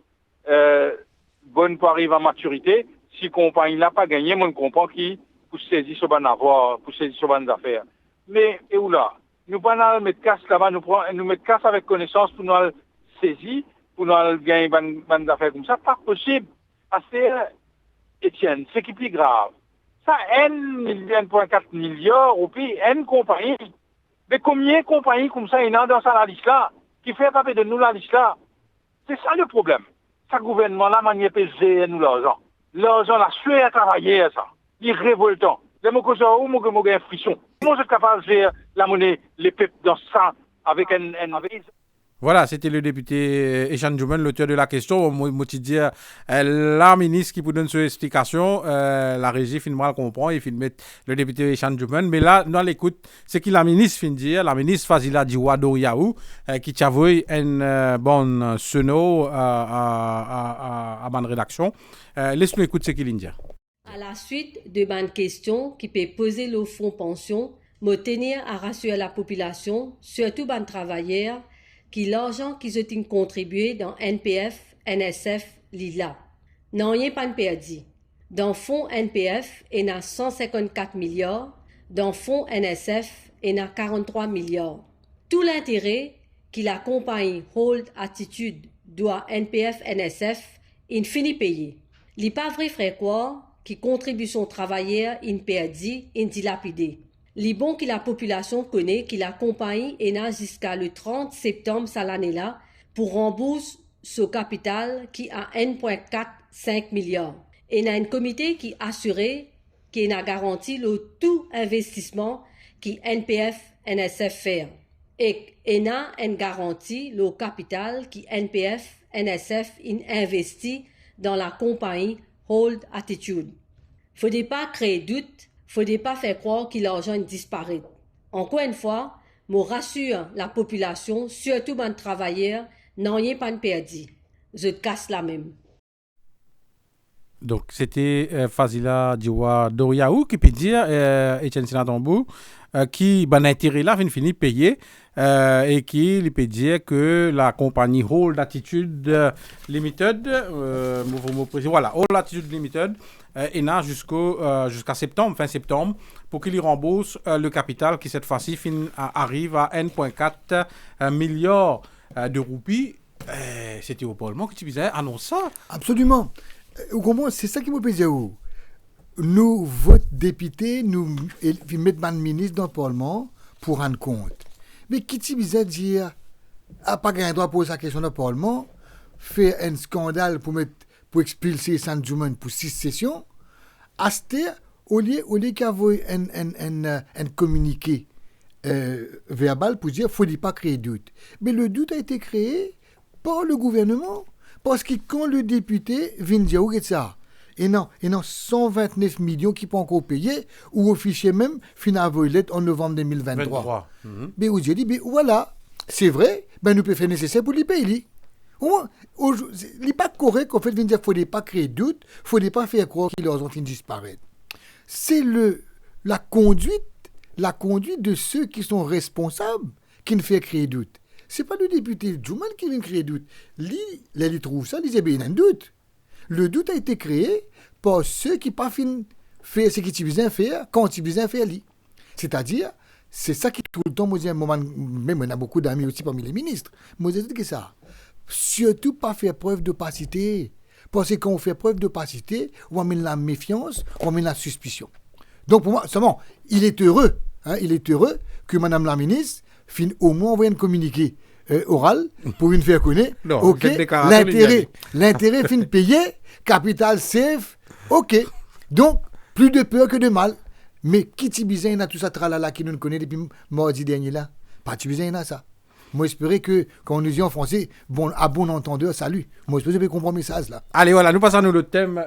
bonne pour arriver à maturité. Si la compagnie n'a pas gagné, moi, je comprends qu'il pour saisir sur bonne avoir, pour saisir sur bonnes affaires. Mais, et où là? Nous pas mettre casse là-bas, nous mettre casse avec connaissance pour nous saisir, pour nous gagner bonnes affaires comme ça. Pas possible. Parce que, Etienne, c'est qui est plus grave. Ça, 1,4 milliard, ou puis, une compagnie. Mais combien de compagnies comme ça, il y en a dans la liste là, qui fait papier de nous la liste là? C'est ça le problème. Ce gouvernement-là, manière de gérer nous l'argent. L'argent, la sué à travailler, ça. Il est révoltant. Les mots que j'ai un frisson. Comment je suis capable de gérer la monnaie, les peuples dans ça, avec un. Voilà, c'était le député Echan Djouman, l'auteur de la question. Moi, je dis, la ministre qui vous donne son explication, la régie finalement elle comprend, il finit mettre le député Echan Djouman. Mais là, nous l'écoute, c'est que la ministre finit dire, la ministre Fazila Diwa Doriaou, qui t'avoue une bonne sono à bonne rédaction. Laisse-nous écouter ce qu'il dit. À la suite de bonnes questions qui peut poser le fonds pension, me tenir à rassurer la population, surtout les travailleurs, qui l'argent qu'ils ont contribué dans NPF, NSF, Lila. Non, il n'y a pas de perdu. Dans fonds NPF, il y a 154 milliards. Dans fonds NSF, il y a 43 milliards. Tout l'intérêt que la compagnie Hold Attitude doit NPF, NSF, il finit payé. Il n'est pas vrai, frère, quoi, qui contribution travailleur, il perdu, il dilapidé. Les bons que la population connaît, que la compagnie est là jusqu'à le 30 septembre cette année-là pour rembourser ce capital qui a 1,45 milliard. Et il y a un comité qui assuré qu'il a garanti le tout investissement qui NPF, NSF fait. Et il a une garantie le capital qui NPF, NSF investit dans la compagnie Hold Attitude. Faudrait pas créer doute. Faudrait pas faire croire que l'argent disparaît. Encore une fois, je rassure la population, surtout les travailleurs, n'en est pas perdu. Je casse la même. Donc, c'était Fazila Diwa Doriaou qui peut dire, Etienne Sinatambou, qui, ben, intérêt là, finit payer, et qui peut dire que la compagnie Hold Attitude Limited, voilà, Hold Attitude Limited, est là jusqu'à septembre, fin septembre, pour qu'il y rembourse le capital qui, cette fois-ci, arrive à 1,4 milliard de roupies. C'était au Parlement que tu disais, annonce ça. Absolument. Vous comprenez, c'est ça qui me plaisait. Nous, votre député, nous mettons un ministre dans le Parlement pour rendre compte. Mais qui tu disait dire, pas qu'un droit poser sa question dans le Parlement, faire un scandale pour expulser San Djouman pour 6 sessions, Aster, au lieu qu'avoir un communiqué verbal pour dire qu'il ne faut pas créer doute. Mais le doute a été créé par le gouvernement. Parce que quand le député vient dire ça, et non 129 millions qui peuvent encore payer, ou au fichier même, finalement, en novembre 2023. Mais vous avez dit, mais voilà, c'est vrai, ben nous pouvons faire nécessaire pour les payer. Il n'est pas correct qu'en fait, il ne faut pas créer de doute, il ne faut pas faire croire qu'ils ont fini de disparaître. C'est la conduite de ceux qui sont responsables qui ne fait créer doute. Ce n'est pas le député Djouman qui vient créer doute. Il trouve ça, il dit, il y a un doute. Le doute a été créé par ceux qui n'ont pas fait ce qu'ils devaient faire quand ils devaient faire. C'est-à-dire, c'est ça qui tout le temps, moi, même on a beaucoup d'amis aussi parmi les ministres. Moi, je dis que ça. Surtout pas faire preuve d'opacité. Parce que quand on fait preuve d'opacité, on amène la méfiance, on amène la suspicion. Donc pour moi, seulement, il est heureux que Madame la ministre finisse au moins envoyer un communiqué oral pour une faire connaître. Ok, l'intérêt fin payé, capital safe, ok. Donc, plus de peur que de mal. Mais qui t'y bizarre, il y a tout ça tralala qui nous connaît depuis mardi dernier là. Pas t'y bizarre, il y a ça. Moi, j'espérais que, quand on nous dit en français, à bon entendeur, salut. Moi, j'espère que vous comprendre le message, là. Allez, voilà, nous passons à le thème,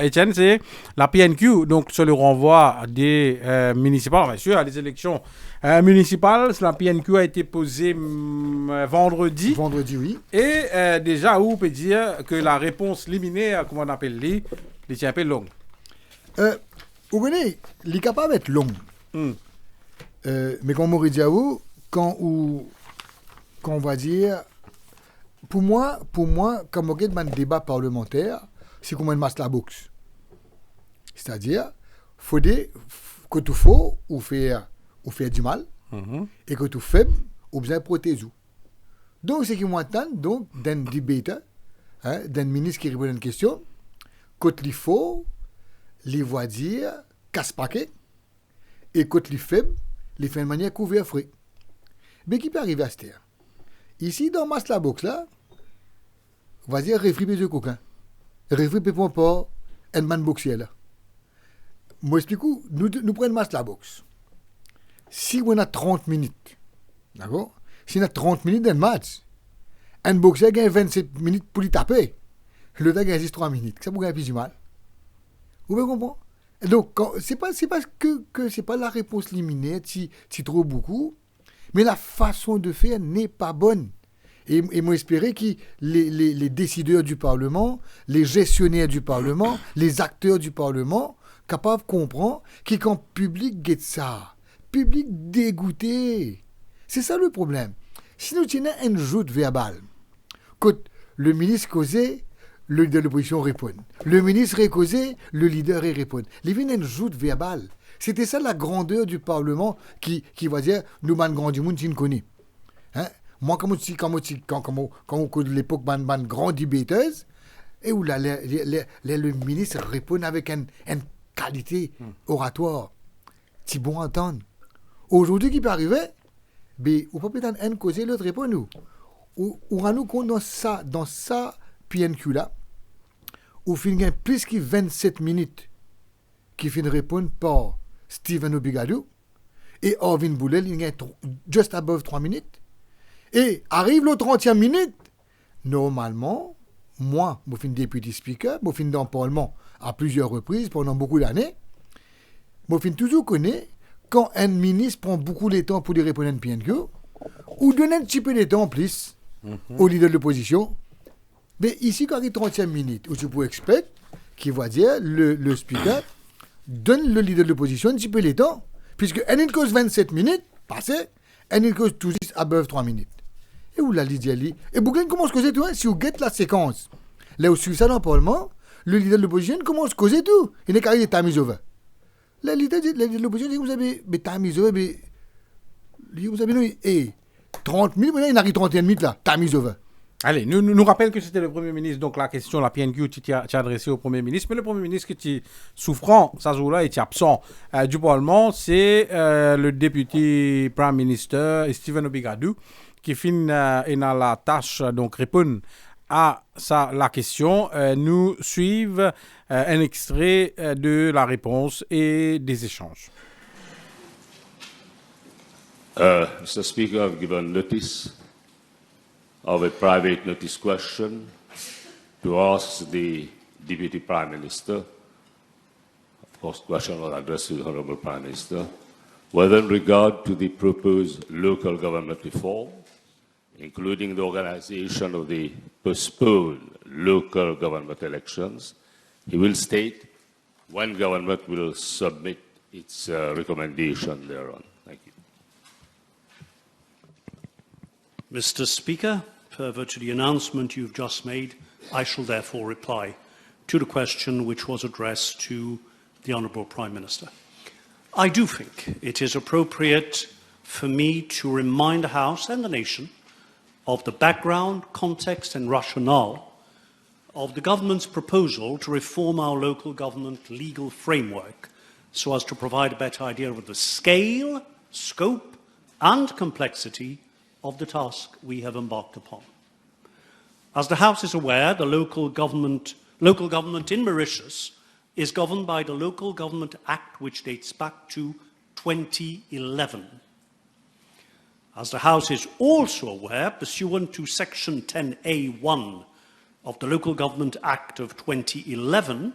Étienne, c'est la PNQ, donc sur le renvoi des municipales, bien sûr, à des élections municipales. La PNQ a été posée vendredi. Vendredi, oui. Et déjà, on peut dire que la réponse liminaire, comment on appelle les est un peu longue. Vous voyez, il est capable d'être long. Mais comme on dit à vous, quand on va dire, pour moi, comme on regarde un débat parlementaire, c'est comme une masse la boxe. C'est-à-dire, que tout faut ou faire du mal, et que tout faible ou besoin de protéger. Donc, c'est qui m'entend donc d'un débatteur, d'un ministre qui répond à une question, quand il faut, les voit dire casse-paquet, et quand il faible, les fait de manière couverte frais. Mais qui peut arriver à ce terre? Ici, dans la box là, on va dire réfri de coquin. Réfri peut pas un man boxier là. Moi, explique nous prenons la box. Si on a 30 minutes, d'accord? Si on a 30 minutes d'un match, un boxeur gagne 27 minutes pour lui taper. Le gars gagne 3 minutes. Ça vous gagne plus du mal. Vous pouvez comprendre? Donc, c'est pas que c'est pas la réponse liminaire, si trop beaucoup. Mais la façon de faire n'est pas bonne. Et moi, j'espérais que les décideurs du Parlement, les gestionnaires du Parlement, les acteurs du Parlement, capables de comprendre que quand le public guette ça, public dégoûté. C'est ça le problème. Si nous tenons une joute verbale, quand le ministre causait, le leader de l'opposition répond. Le ministre est causé, le leader répond. Il y a une joute verbale. C'était ça la grandeur du Parlement qui va dire nous man grand du monde tu ne connais. Hein? Moi quand l'époque ban grand débatteuse et où le ministre répond avec une qualité oratoire. C'est bon à entendre. Aujourd'hui qui peut arriver, mais on peut peut-être un causer l'autre répond nous. On rend nous compte dans ça PNQ là où il y a plus que 27 minutes qui finit répondre par Steven Obigadou et Orvin Boulel, il y a just above 3 minutes. Et arrive le 30e minute, normalement, moi, je suis député speaker, je suis dans le Parlement à plusieurs reprises pendant beaucoup d'années, je suis toujours connu quand un ministre prend beaucoup de temps pour lui répondre à une PNQ, ou donne un petit peu de temps en plus au leader de l'opposition. Mais ici, quand il y a 30e minute, où tu peux expecter qu'il va dire, le speaker donne le leader de l'opposition un petit peu de temps, puisque elle cause 27 minutes, passé, elle cause tout juste above 3 minutes. Et où la Lydia lit. Et Bougain commence à causer tout, si vous guettez la séquence, là où suit ça dans le Parlement, le leader de l'opposition commence à causer tout. Il n'est qu'à dire time is over. Le leader de l'opposition dit, vous avez, mais time is over, mais vous avez, nous, 30 minutes, maintenant il arrive 31 minutes là, time is over. Allez, nous rappelle que c'était le Premier ministre, donc la question, la PNQ, tu t'es adressé au Premier ministre, mais le Premier ministre qui est souffrant, ça jour-là, est absent du Parlement, c'est le député Prime Minister Steven Obigadou, qui finit dans la tâche, donc répondre à ça, la question. Nous suivons un extrait de la réponse et des échanges. Mr. Speaker, I've given notice of a private notice question to ask the Deputy Prime Minister, of course, question was addressed to the Honourable Prime Minister, whether in regard to the proposed local government reform, including the organisation of the postponed local government elections, he will state when government will submit its recommendation thereon. Thank you. Mr. Speaker, further to the announcement you've just made, I shall therefore reply to the question which was addressed to the Honourable Prime Minister. I do think it is appropriate for me to remind the House and the nation of the background, context and rationale of the government's proposal to reform our local government legal framework so as to provide a better idea of the scale, scope and complexity of the task we have embarked upon. As the House is aware, the local government in Mauritius is governed by the Local Government Act, which dates back to 2011. As the House is also aware, pursuant to Section 10A1 of the Local Government Act of 2011,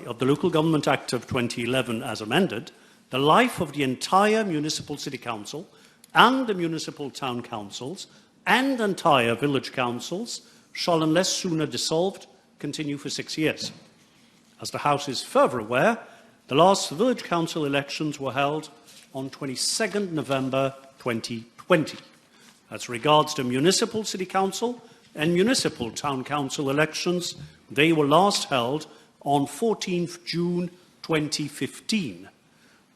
of the Local Government Act of 2011 as amended, the life of the entire municipal city council and the municipal town councils and entire village councils shall, unless sooner dissolved, continue for 6 years. As the House is further aware, the last village council elections were held on 22nd November 2020. As regards the municipal city council and municipal town council elections, they were last held on 14th June 2015.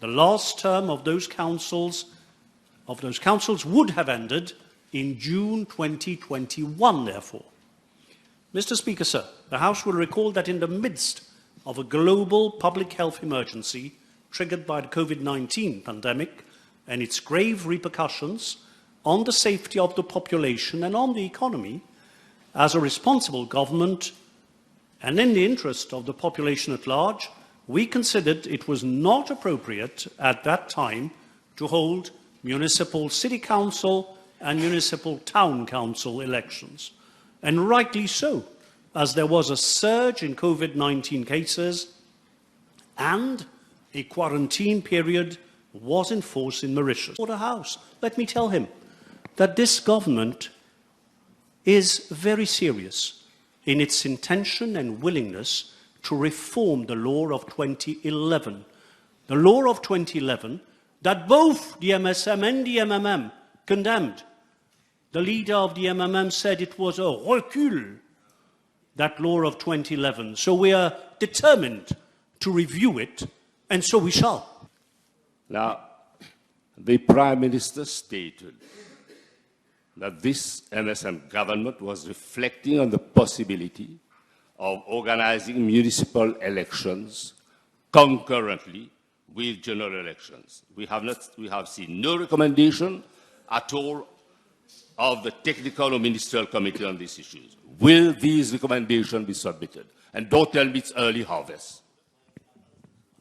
The last term of those councils would have ended in June 2021, therefore. Mr. Speaker, sir, the House will recall that in the midst of a global public health emergency triggered by the COVID-19 pandemic and its grave repercussions on the safety of the population and on the economy, as a responsible government and in the interest of the population at large, we considered it was not appropriate at that time to hold municipal city council and municipal town council elections. And rightly so, as there was a surge in COVID-19 cases and a quarantine period was in force in Mauritius. For the House, let me tell him that this government is very serious in its intention and willingness to reform the law of 2011. The law of 2011 that both the MSM and the MMM condemned. The leader of the MMM said it was a recul, that law of 2011. So we are determined to review it, and so we shall. Now, the Prime Minister stated that this MSM government was reflecting on the possibility of organizing municipal elections concurrently with general elections. We have seen no recommendation at all of the technical or ministerial committee on these issues. Will these recommendations be submitted? And don't tell me it's early harvest.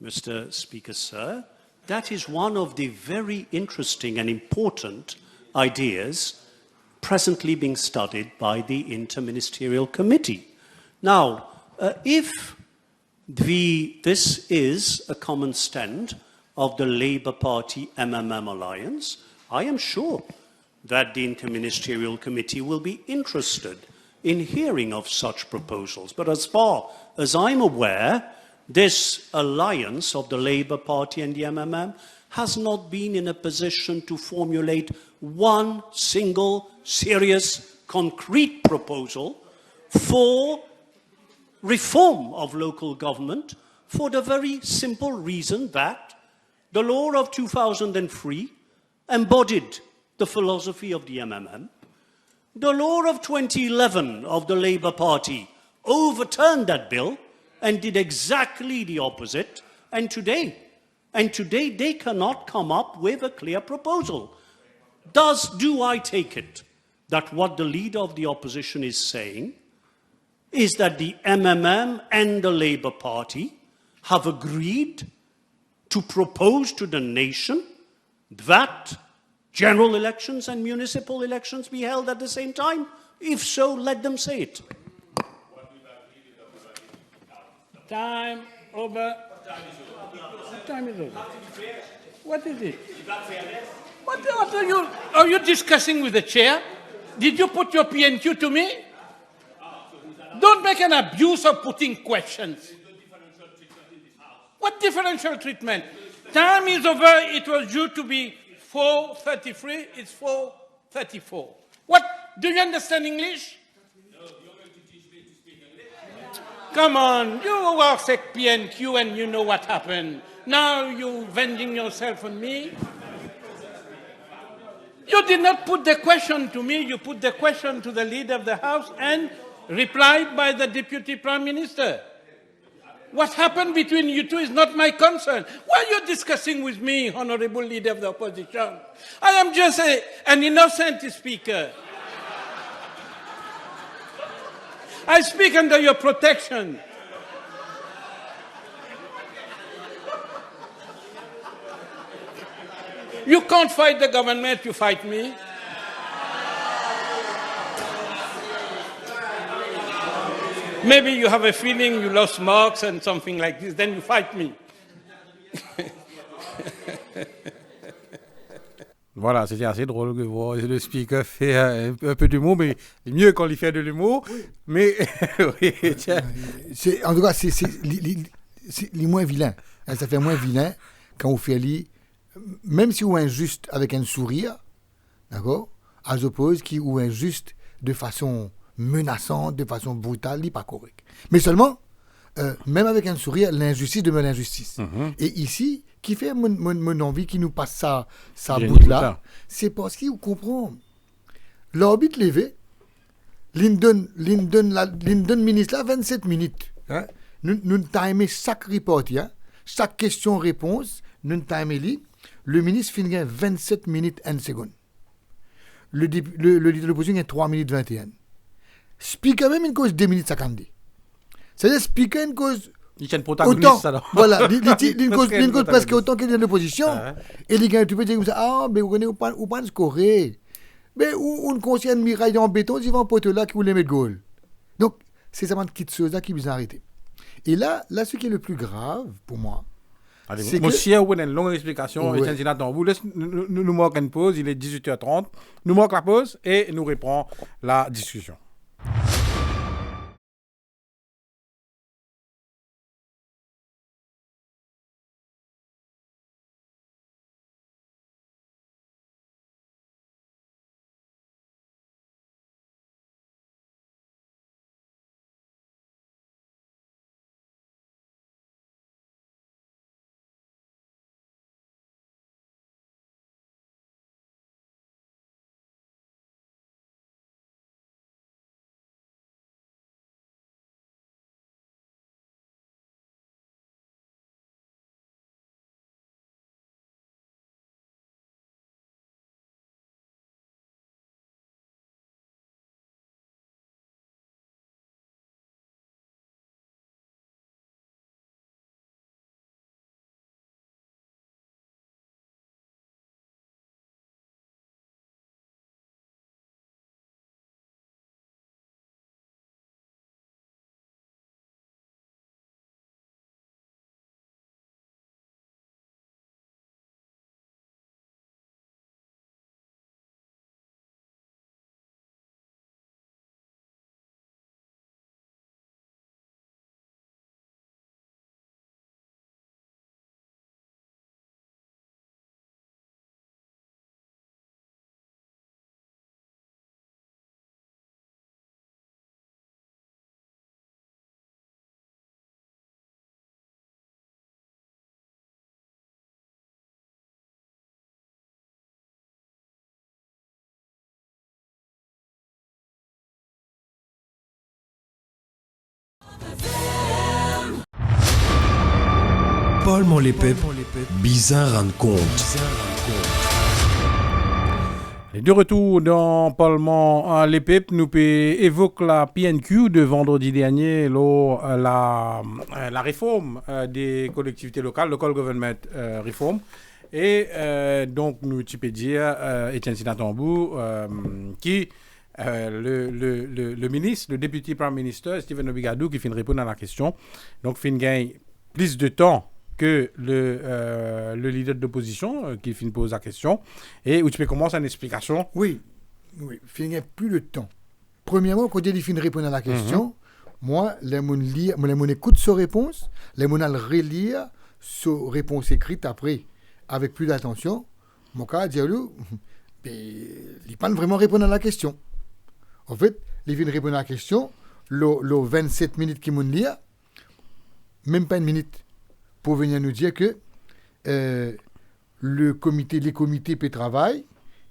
Mr. Speaker, sir, that is one of the very interesting and important ideas presently being studied by the Interministerial Committee. Now, if this is a common stand of the Labour Party MMM alliance, I am sure that the Interministerial Committee will be interested in hearing of such proposals. But as far as I'm aware, this alliance of the Labour Party and the MMM has not been in a position to formulate one single serious, concrete proposal for reform of local government, for the very simple reason that the law of 2003 embodied the philosophy of the MMM. The law of 2011 of the Labour Party overturned that bill and did exactly the opposite. And today they cannot come up with a clear proposal. Do I take it that what the leader of the opposition is saying is that the MMM and the Labour Party have agreed to propose to the nation that general elections and municipal elections be held at the same time? If so, let them say it. Time over. Time is over. What is it? What are you discussing with the chair? Did you put your PNQ to me? Don't make an abuse of putting questions. What differential treatment? Time is over. It was due to be 4:33. It's 4:34. What? Do you understand English? No, you're going to teach me to speak English. Come on, you are sick PNQ and you know what happened. Now you're venting yourself on me. You did not put the question to me. You put the question to the leader of the House and replied by the Deputy Prime Minister. What happened between you two is not my concern. Why are you discussing with me, Honorable Leader of the Opposition? I am just an innocent speaker. I speak under your protection. You can't fight the government, you fight me. Maybe you have a feeling you lost marks and something like this, then you fight me. Voilà, c'était assez drôle que le speaker fait un peu d'humour, mais mieux quand il fait de l'humour. Oui. Mais oui, en tout cas, c'est les moins vilain. Ça fait moins vilain quand on fait même si on est injuste avec un sourire, d'accord, à l'opposé qui ou injuste de façon menaçante, de façon brutale, n'est pas correct. Mais seulement, même avec un sourire, l'injustice demeure l'injustice. Et ici, qui fait mon envie, qui nous passe ça bout-là, c'est parce qu'il comprend. L'arbitre levé, Lyndon ministre là, 27 minutes. Hein? Nous timons chaque report, hein? Chaque question-réponse, nous timons. Le ministre finit 27 minutes 1 seconde. Le leader de l'opposition a 3 minutes 21. Speaker même une cause 2 minutes 52. C'est-à-dire speaker une cause autant, voilà, une cause presque autant qu'il y a de l'opposition. Et les gars, tu peux dire comme ça, ah, mais vous connaissez, ou pas scorer. Mais on conseille une miraille en béton, ils vont poter là qui voulait mettre goal. Donc, c'est ça qui te chose là qui vous a arrêté. Et là, ce qui est le plus grave pour moi, allez, c'est monsieur, vous avez une longue explication. Ouais. Vous laissez nous manquons une pause, il est 18h30. Nous manquons la pause et nous reprenons la discussion. Paul Monlépep, bizarre rencontre. Et de retour dans le Parlement, les PEP nous évoquent la PNQ de vendredi dernier, la réforme des collectivités locales, Local Government Reform. Et donc, nous tu peux dire, Etienne Sinatambou, qui le ministre, le député Prime Minister, Stephen Obigadou, qui finit de répondre à la question. Donc, fin gagne plus de temps que le leader d'opposition qui finit pose la question et où tu peux commencer une explication. Oui, il n'y a plus de temps. Premièrement, quand il finit de répondre à la question, moi, les gens écoutent sa réponse, les gens relire sa réponse écrite après avec plus d'attention. Mon cas, dire il ne pas vraiment répondre à la question. En fait, il vient de répondre à la question, le 27 minutes qu'il m'a dit, même pas une minute, pour venir nous dire que les comités peuvent travailler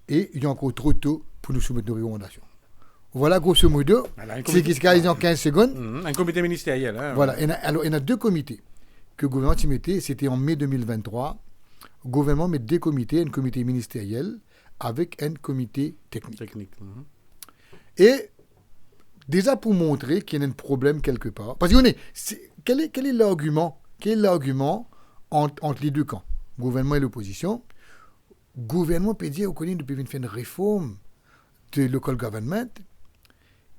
et il y a encore trop tôt pour nous soumettre nos recommandations. Voilà, grosso modo, c'est ce qui se réalise en 15 secondes. Un comité ministériel. Hein, voilà, alors il y a 2 comités que le gouvernement y mettait, c'était en mai 2023. Le gouvernement met 2 comités, un comité ministériel avec un comité technique. Et déjà pour montrer qu'il y a un problème quelque part, parce que quel est l'argument? Quel est l'argument entre les deux camps, gouvernement et l'opposition? Le gouvernement peut dire qu'on depuis faire une réforme de local government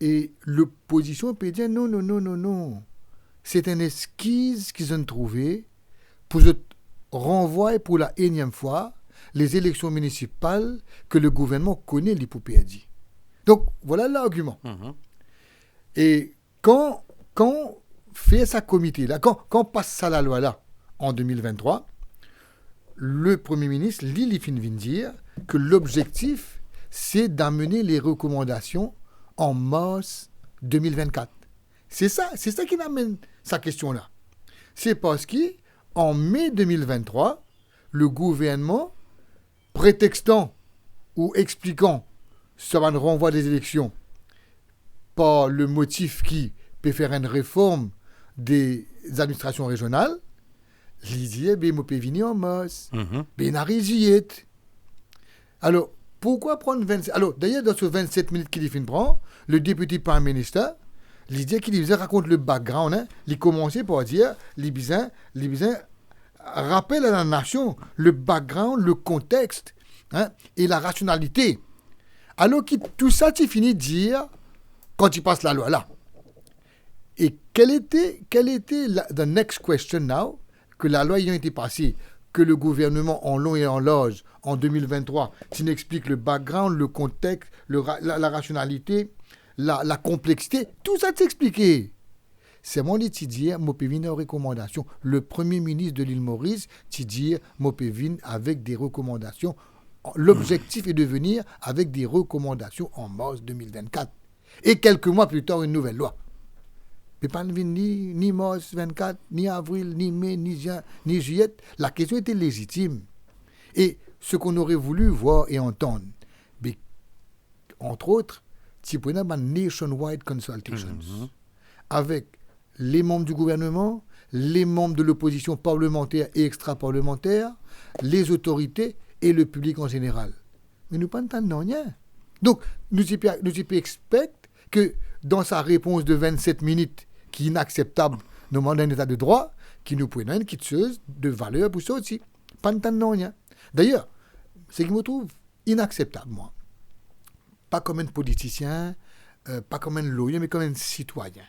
et l'opposition peut dire non. C'est une esquisse qu'ils ont trouvé pour renvoyer pour la énième fois les élections municipales que le gouvernement connaît les pour perdre. Donc voilà l'argument. Et quand fait sa comité là, quand passe ça la loi là en 2023, le Premier ministre Lili vient dire que l'objectif c'est d'amener les recommandations en mars 2024. C'est ça qui amène sa question là. C'est parce qu'en mai 2023, le gouvernement, prétextant ou expliquant ça va renvoi des élections par le motif qui peut faire une réforme des administrations régionales, il dit, je peux venir en mars. Ben, alors, pourquoi prendre 27... Alors, d'ailleurs, dans ce 27 minutes qu'il prend, le député Prime Minister, il dit qu'il raconte le background. Hein, il commençait par dire, les bisins rappellent à la nation le background, le contexte hein, et la rationalité. Alors que tout ça, tu finis de dire quand il passe la loi là. Et quelle était the next question now, que la loi ayant été passée, que le gouvernement en long et en large, en 2023, tu n'expliques le background, le contexte, la rationalité, la complexité, tout ça t'expliqué. C'est mon étudiant, je peux venir aux recommandations. Le Premier ministre de l'île Maurice, tu dis, je peux venir avec des recommandations. L'objectif est de venir avec des recommandations en mars 2024. Et quelques mois plus tard, une nouvelle loi. Mais pas ni mars 24, ni avril, ni mai, ni juin, ni juillet. La question était légitime. Et ce qu'on aurait voulu voir et entendre, mais, entre autres, c'est pour une nationwide consultations avec les membres du gouvernement, les membres de l'opposition parlementaire et extra-parlementaire, les autorités et le public en général. Mais nous pas entendons rien. Donc, nous expect que dans sa réponse de 27 minutes, qui est inacceptable, nous demande un état de droit, qui nous prenne une quitteuse de valeur pour ça aussi. Pas entendons rien. D'ailleurs, ce qui me trouve inacceptable, moi, pas comme un politicien, pas comme un lawyer, mais comme un citoyen.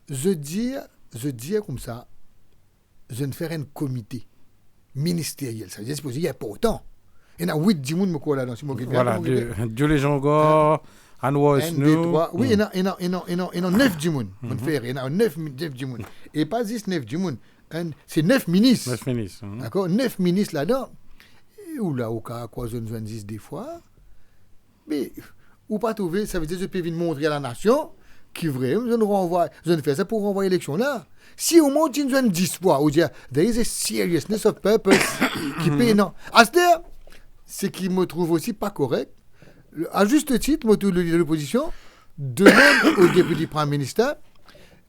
Je dis comme ça, je ne ferai un comité ministériel. Ça veut dire qu'il n'y a pas autant. Il y en a 8 10 personnes qui là-dedans. Voilà, Dieu les gens gars, Anouas, nous. Oui, il y en a 9 personnes. Il y en a 9 personnes. Et pas juste 9 personnes. C'est 9 ministres. 9 ministres. D'accord, 9 ministres là-dedans. Ou là, au cas quoi, je ne dis des fois. Mais, ou pas trouver, ça veut dire que je peux venir montrer à la nation qui vrai, je ne fais ça pour renvoyer l'élection là. Si au moins tu nous dis fois, ou dire, there is a seriousness of purpose qui paye, non. À ce dire, ce qui me trouve aussi pas correct, à juste titre, moi, tout le leader de l'opposition demande au député Prime Minister,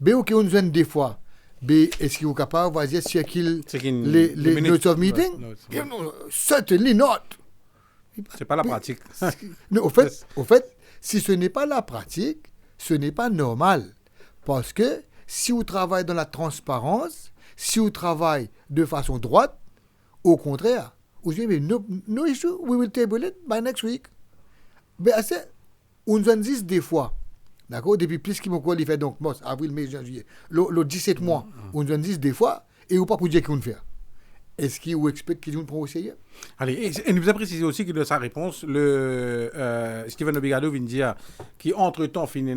mais ok, on nous donne des fois, mais est-ce qu'il est capable de dire les notes of meeting? Certainly not. C'est pas la pratique. Mais au fait, si ce n'est pas la pratique, ce n'est pas normal. Parce que si vous travaillez dans la transparence, si vous travaillez de façon droite, au contraire, vous dites, no issue, we will table it by next week. Mais on nous en dit des fois, d'accord, depuis plus qu'il m'a fait donc, avril, mai, juin, juillet, le 17 mois, on nous en dit des fois, et vous pas pour dire qu'on fait. Est-ce qu'il vous explique qu'ils nous prend au sérieux? Allez, et nous a précisé aussi que de sa réponse, Steven Obligado vient dire qu'entre-temps, finit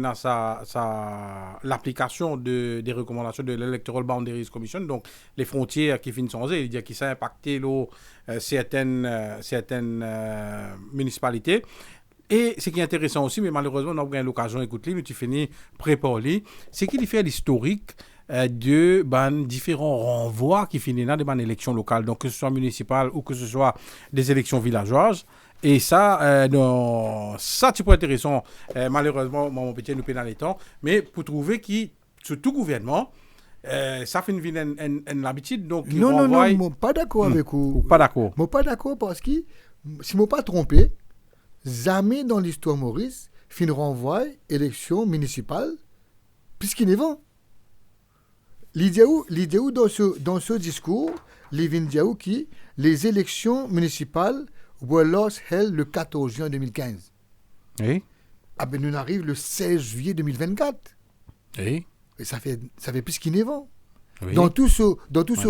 l'application des recommandations de l'Electoral Boundaries Commission, donc les frontières qui finissent changer, il dit que ça a impacté certaines municipalités. Et ce qui est intéressant aussi, mais malheureusement, on n'a pas eu l'occasion d'écouter, nous tu finis préparé, c'est qu'il fait l'historique de différents renvois qui finissent dans des élections locales, donc que ce soit municipales ou que ce soit des élections villageoises. Et ça, ça c'est pas intéressant. Malheureusement, mon petit nous pénal les temps, mais pour trouver qui, sur tout gouvernement, ça fait une habitude. Donc, non, je ne suis pas d'accord avec vous. Pas d'accord. Je ne suis pas d'accord parce que, si je ne me pas trompé, jamais dans l'histoire Maurice, fin renvoie élection municipale, puisqu'il est vent. L'idée où dans ce discours, les élections municipales were last held le 14 juin 2015. Oui. Ah ben, nous arrivons le 16 juillet 2024. Oui. Et ça fait plus qu'il est vent. Oui. Dans tout ce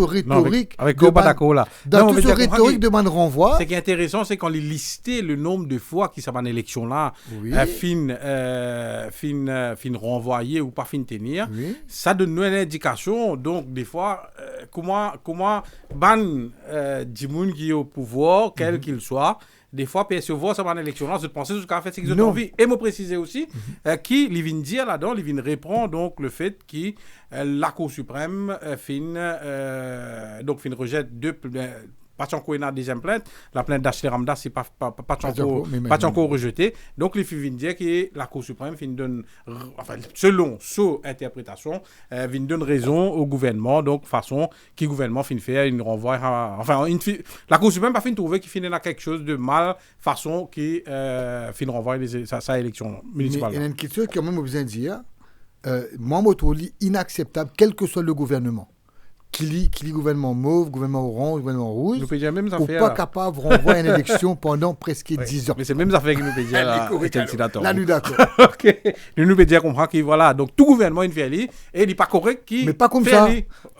rhétorique avec de d'accord là. Dans tout ce rhétorique de man renvoi. Ce qui est intéressant, c'est qu'on listait le nombre de fois qui s'est élection là, fin renvoyé ou pas fin tenir. Oui. Ça donne une indication. Donc des fois, comment ban Dimoun qui est au pouvoir, quel qu'il soit. Des fois, PSE voit ça dans l'élection là, je pense que ça fait ce qu'ils ont envie. Et me préciser aussi, qui vient dire là-dedans, il vient répondre donc le fait que la Cour suprême rejette deux. Pachanko est dans la deuxième plainte. La plainte d'Achille Ramda, c'est pas Pachanko rejeté. Donc, les filles viennent dire que la Cour suprême donne, selon son interprétation, donne raison au gouvernement. Donc, façon qui le gouvernement fait une renvoi. La Cour suprême pas trouver qu'il finit dans quelque chose de mal, façon qui renvoie sa élection municipale. Il y a une question qui a même besoin de dire. Moi, je trouve inacceptable, quel que soit le gouvernement. Qui gouvernement mauve, gouvernement orange, gouvernement rouge, ou pas capable de renvoyer une élection pendant presque 10 ans. Mais c'est les mêmes affaires que nous pédions là. Là, nous d'accord. Ok. Nous pédions comprendre que voilà, donc tout gouvernement il fait et il n'est pas correct qui. Mais pas comme ça.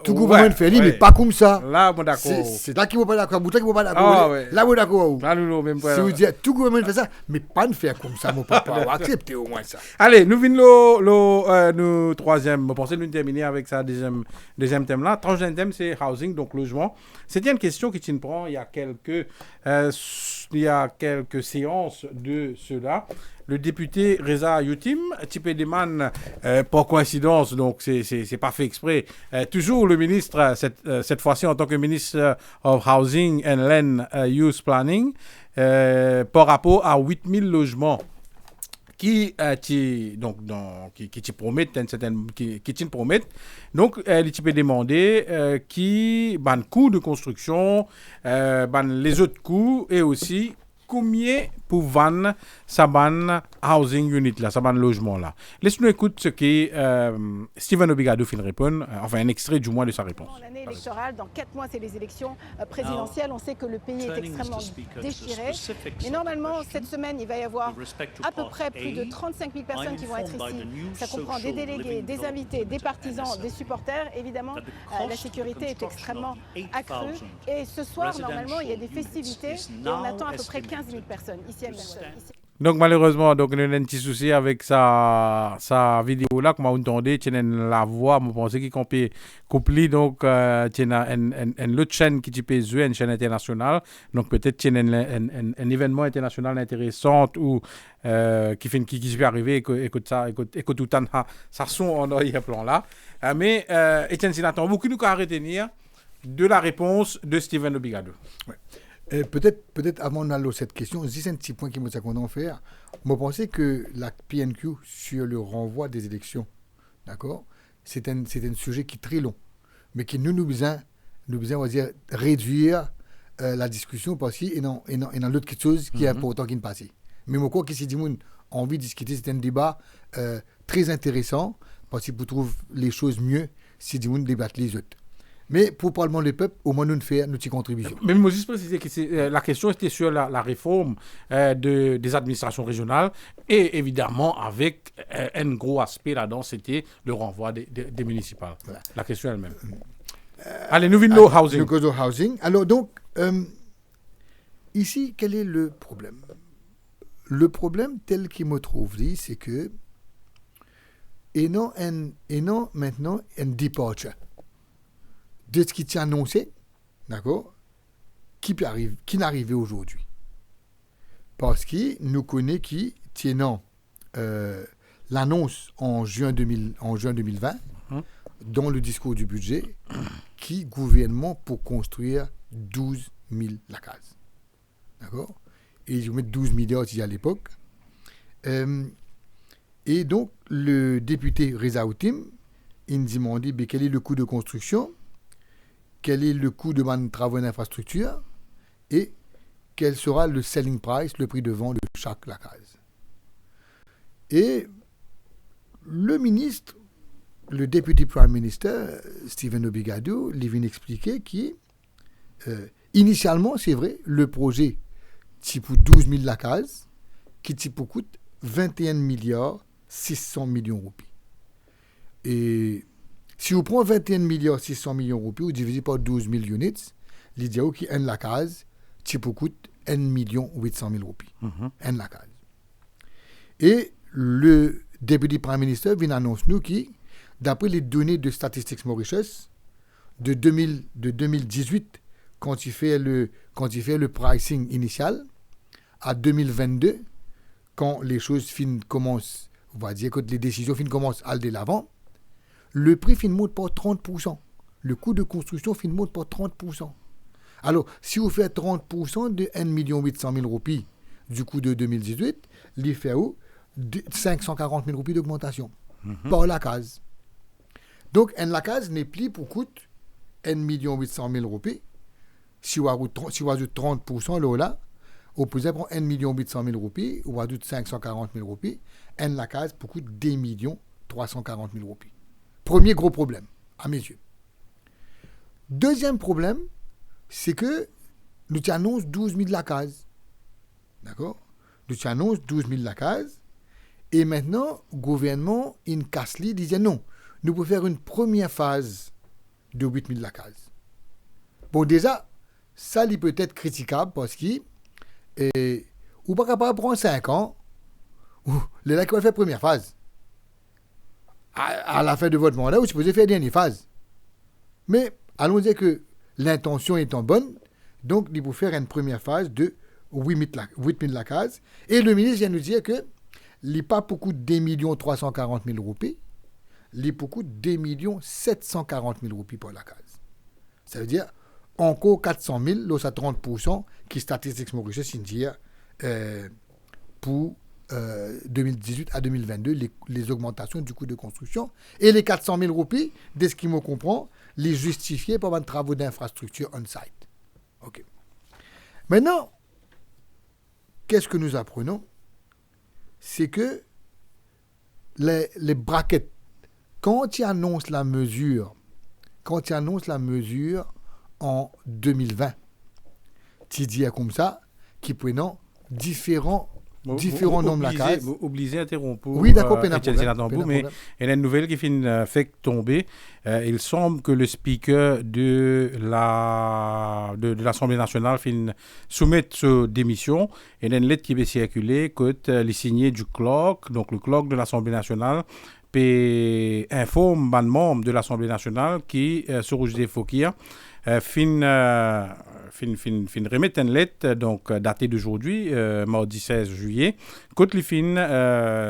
Tout gouvernement il fait mais pas comme ça. Là, bon d'accord. C'est là qu'il ne faut pas d'accord. Là qu'il ne faut pas d'accord. Là, bon d'accord. Là, nous même pas. Si vous dites tout gouvernement il fait ça, mais pas de faire comme ça, mon papa. Acceptez au moins ça. Allez, nous venons le troisième. Je pensais nous terminer avec ça deuxième thème là. Troisième thème, c'est housing, donc logement. C'était une question qui t'y prend il y a quelques séances de cela. Le député Reza Youtim, type Edeman, par coïncidence, donc c'est pas fait exprès, toujours le ministre, cette fois-ci en tant que ministre of Housing and Land Use Planning, par rapport à 8000 logements qui promettent. Donc, il peut demander qui ban coût de construction, les autres coûts et aussi combien pour vendre sa ban housing unit là, sa ban logement là. Laisse-nous écouter ce que Steven Obligado fin répond, enfin un extrait du moins de sa réponse. L'année électorale, dans 4 mois, c'est les élections présidentielles. On sait que le pays est extrêmement déchiré. Et normalement, cette semaine, il va y avoir à peu près plus de 35 000 personnes qui vont être ici. Ça comprend des délégués, des invités, des partisans, des supporters. Évidemment, la sécurité est extrêmement accrue. Et ce soir, normalement, il y a des festivités et on attend à peu près 15 000 personnes ici à Glasgow. Donc malheureusement, donc nous avons un petit souci avec sa vidéo là, comme vous entendez, tu as la voix, je pense qu'il peut coupler donc tu as une autre chaîne qui peut jouer, une chaîne internationale, donc peut-être tu as un événement international intéressant ou qui peut arriver, écoute tout le temps, ça son en arrière-plan là. Mais Etienne Sénateur, beaucoup nous à retenir de la réponse de Steven Obligado. Ouais. Peut-être avant d'aller à cette question, juste un petit point qui me dit qu'on en fait. Je pensais que la PNQ sur le renvoi des élections, d'accord, c'est un sujet qui est très long, mais qui nous besoin on va dire, réduire la discussion parce qu'il y a l'autre quelque chose qui est important qui ne passe. Mais moi, quoi que si on a envie de discuter, c'est un débat très intéressant parce qu'il trouve les choses mieux si on débat les autres. Mais pour le Parlement des peuples, au moins nous faisons notre contribution. Mais moi, juste préciser que la question était sur la réforme des administrations régionales et évidemment avec un gros aspect là-dedans, c'était le renvoi des municipales. Voilà. La question elle-même. Allez, nous venons au housing. Nous venons au housing. Alors donc, ici, quel est le problème? Le problème tel qu'il me trouve dit, c'est que et non maintenant un departure de ce qui t'est annoncé, d'accord, qui n'arrive aujourd'hui. Parce qu'il nous connaît qui tiennant l'annonce en juin 2020, dans le discours du budget, qui gouvernement pour construire 12 000 lacases. D'accord? Et ils mettent 12 milliards ici à l'époque. Et donc, le député Reza Outim, il nous demandait quel est le coût de construction, quel est le coût de travaux d'infrastructure et quel sera le selling price, le prix de vente de chaque lacase. Et le ministre, le député Prime Minister, Stephen Obigadou, lui vient expliquer initialement, c'est vrai, le projet type 12 000 lacases, qui type coûte 21 milliards 600 millions de roupies. Et si vous prenez 21 milliards 600 millions de roupies, vous divisez par 12 000 units, l'idée est qu'il y a une lacase, type coûte 1 million 800 000 roupies. Une lacase. Et le député Prime Minister vient annoncer nous qui, d'après les données de Statistics Mauritius, de 2018, quand il fait le pricing initial, à 2022, quand les choses commencent, on va dire que les décisions commencent à aller de l'avant, le prix monte par 30%. Le coût de construction monte par 30%. Alors, si vous faites 30% de 1 800 000 roupies du coût de 2018, il fait où 540 000 roupies d'augmentation par la case. Donc, la case n'est plus pour coûte 1 800 000 roupies. Si vous ajoutez 30% là, vous pouvez prendre 1 800 000 roupies, ou ajoutez 540 000 roupies, la case pour coûte 2 340 000 roupies. Premier gros problème, à mes yeux. Deuxième problème, c'est que nous t'annonçons 12 000 lacases. D'accord? Nous t'annonçons 12 000 lacases. Et maintenant, le gouvernement, disait non, nous pouvons faire une première phase de 8 000 lacases. Bon, déjà, ça il peut être critiquable parce que ou pas capable de prendre 5 ans, ou les lacs vont faire première phase. À la fin de votre mandat, vous supposez faire dernière phase. Mais allons dire que l'intention étant bonne, donc il faut faire une première phase de 8 000 lacases. Et le ministre vient nous dire que il n'y a pas beaucoup de 2 340 000 roupies, il y a beaucoup de 2 740 000 roupies pour la case. Ça veut dire encore 400 000, là c'est 30% qui Statistics Mauritius dire pour 2018 à 2022, les augmentations du coût de construction. Et les 400 000 roupies, de ce qui me comprend, les justifier par des travaux d'infrastructure on-site. OK. Maintenant, qu'est-ce que nous apprenons? C'est que les brackets, quand ils annoncent la mesure en 2020, tu dis comme ça, qui prennent différents nombres de la case. Vous obligez d'interrompre. Oui, d'accord, mais il y a une nouvelle qui fait tomber. Il semble que le speaker de l'Assemblée nationale soumette sa démission. Il y a une lettre qui est circulée, que les signés du CLOC, donc le CLOC de l'Assemblée nationale, informe un membre de l'Assemblée nationale qui, sur Roger Fokir, remettre une lettre donc datée d'aujourd'hui, mardi 16 juillet, quand il